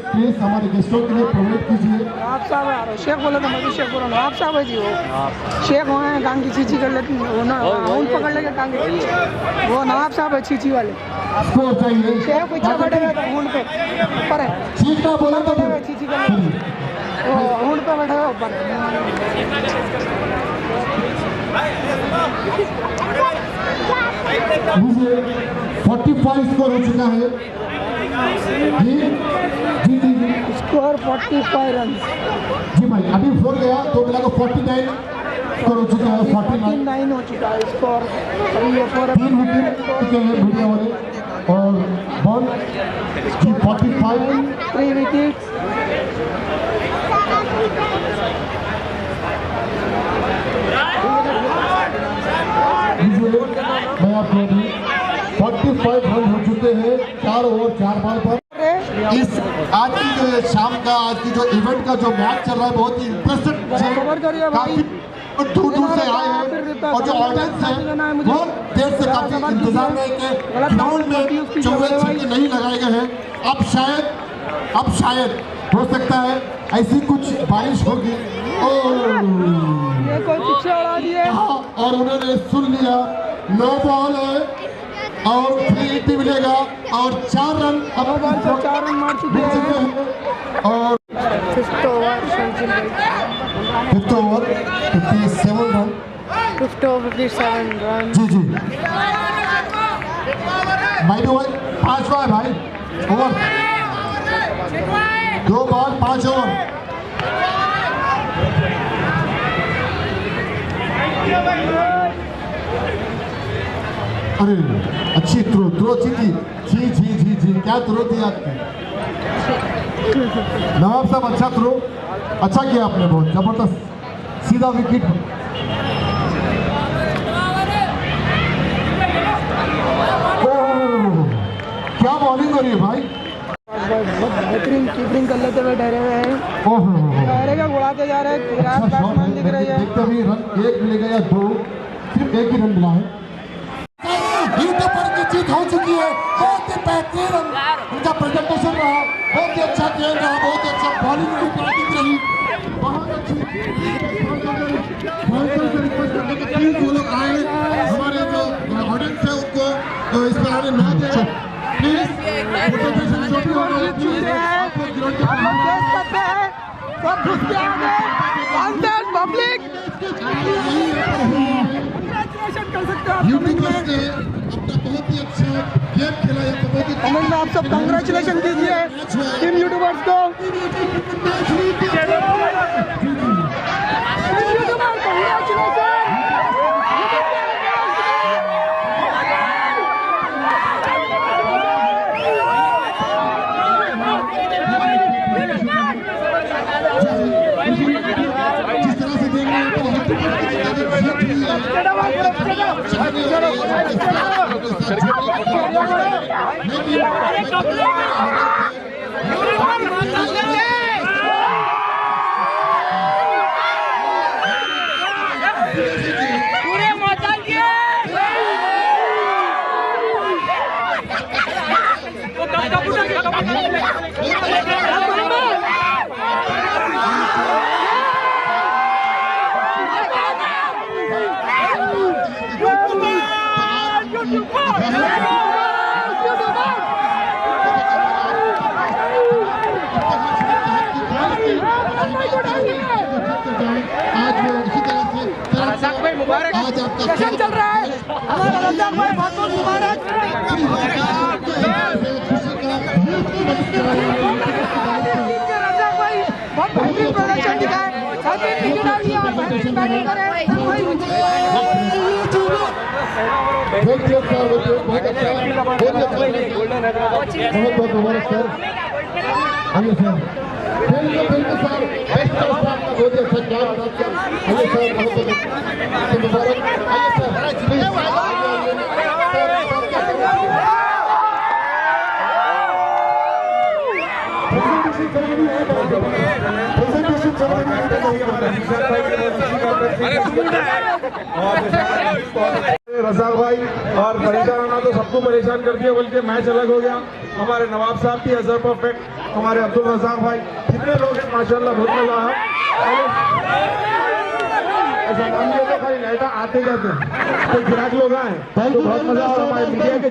S2: प्लीज हमारे गेस्टों के लिए प्रोवाइड कीजिए।
S1: आप साहब आ रहे शेख बोले तो मैं भी शेख बोल रहा हूँ। आप साहब है जी वो शेख वहाँ है, कांगी चीची कर लेते वो ना उन पकड़ लेके कांगी वो नवाब साहब है चीची वाले।
S2: स्कोर चाहिए।
S1: शेख पीछे बैठे हुए ऊँट पे ऊपर है,
S2: चीचा बोला तो
S1: बैठे हुए चीची कर लेते वो ऊँट पे बैठे हुए ऊपर।
S2: 45 स्कोर हो चुका है जी जी जी जी
S1: स्कोर 45 रन
S2: जी भाई। अभी 4 गया तो मिला को 49 स्कोर हो चुका है।
S1: 49 हो चुका है स्कोर। अभी ये
S2: 3 विकेट चुके हैं मीडिया वाले और बॉल जी 45
S1: 3 विकेट।
S2: मैं आपको अभी 45 रन हो चुके हैं 4 ओवर 4 बॉल पर। इस आज की जो शाम का आज की जो इवेंट का जो मैच चल रहा है बहुत ही इंटरेस्टेड, काफी दूर दूर से आए हैं और जो ऑडियंस है बहुत देर से काफी इंतजार में कि ग्राउंड में चौके छक्के नहीं लगाए गए हैं। अब शायद हो सकता है ऐसी कुछ बारिश होगी और उन्होंने सुन लिया 9 बॉल है और 3 हिट मिलेगा और 4 रन अब
S1: 4 रन मार चुके हैं
S2: और
S1: 5th ओवर
S2: 57 रन
S8: 57 रन।
S2: जी जी भाई 5वां है भाई ओवर 2 बॉल 5 ओवर। अरे अच्छी थ्रो अच्छी थी। जी क्या थ्रो थी आपकी नवाब साहब। अच्छा थ्रो अच्छा किया आपने बहुत जबरदस्त सीधा विकेट। क्या बॉलिंग हो रही है भाई।
S1: बेहतरीन कीपिंग कर लेते हुए डरे हुए हैं। डरे के उड़ाते जा रहे हैं। बैट्समैन दिख रही है।
S2: देखते भी रन 1 मिलेगा या 2 सिर्फ 1 ही रन मिला है। यूट्यूबर की जीत हो चुकी है। बहुत ही बेहतरीन उनका प्रेजेंटेशन रहा। बहुत ही अच्छा खेल रहा बहुत ही अच्छा बॉलिंग रही बैटिंग रही बहुत अच्छी। प्लीज वो लोग आए हमारे जो ऑडियंस है उनको इस पर आने ना दें प्लीज।
S1: पब्लिक
S2: यूट्यूबर्स ने अपना बहुत ही अच्छा गेम खेला है। बहुत ही
S1: कमेंट में आप सब कांग्रेचुलेशन कीजिए टीम यूट्यूबर्स को।
S2: आज आपका
S1: चल रहा है हमारा रमजान भाई बहुत बहुत मुबारक। बहुत बेहतरीन प्रदर्शन दिखाए।
S2: बहुत मुबारक सर। आइए सर बिल्कुल सर बहुत अच्छा काम आइए सर बहुत मुबारक। आइए सर प्लीज
S9: रज़ाक भाई और फरीदा राना तो सबको परेशान कर दिया बल्कि मैच अलग हो गया। हमारे नवाब साहब भी अजहर परफेक्ट हमारे अब्दुल रज़ाक भाई कितने लोग हैं माशाल्लाह बहुत मजा है। ऐसा काम नहीं होता खाली लाइटा आते जाते तो गिराक लोग आए तो बहुत मजा आ रहा है।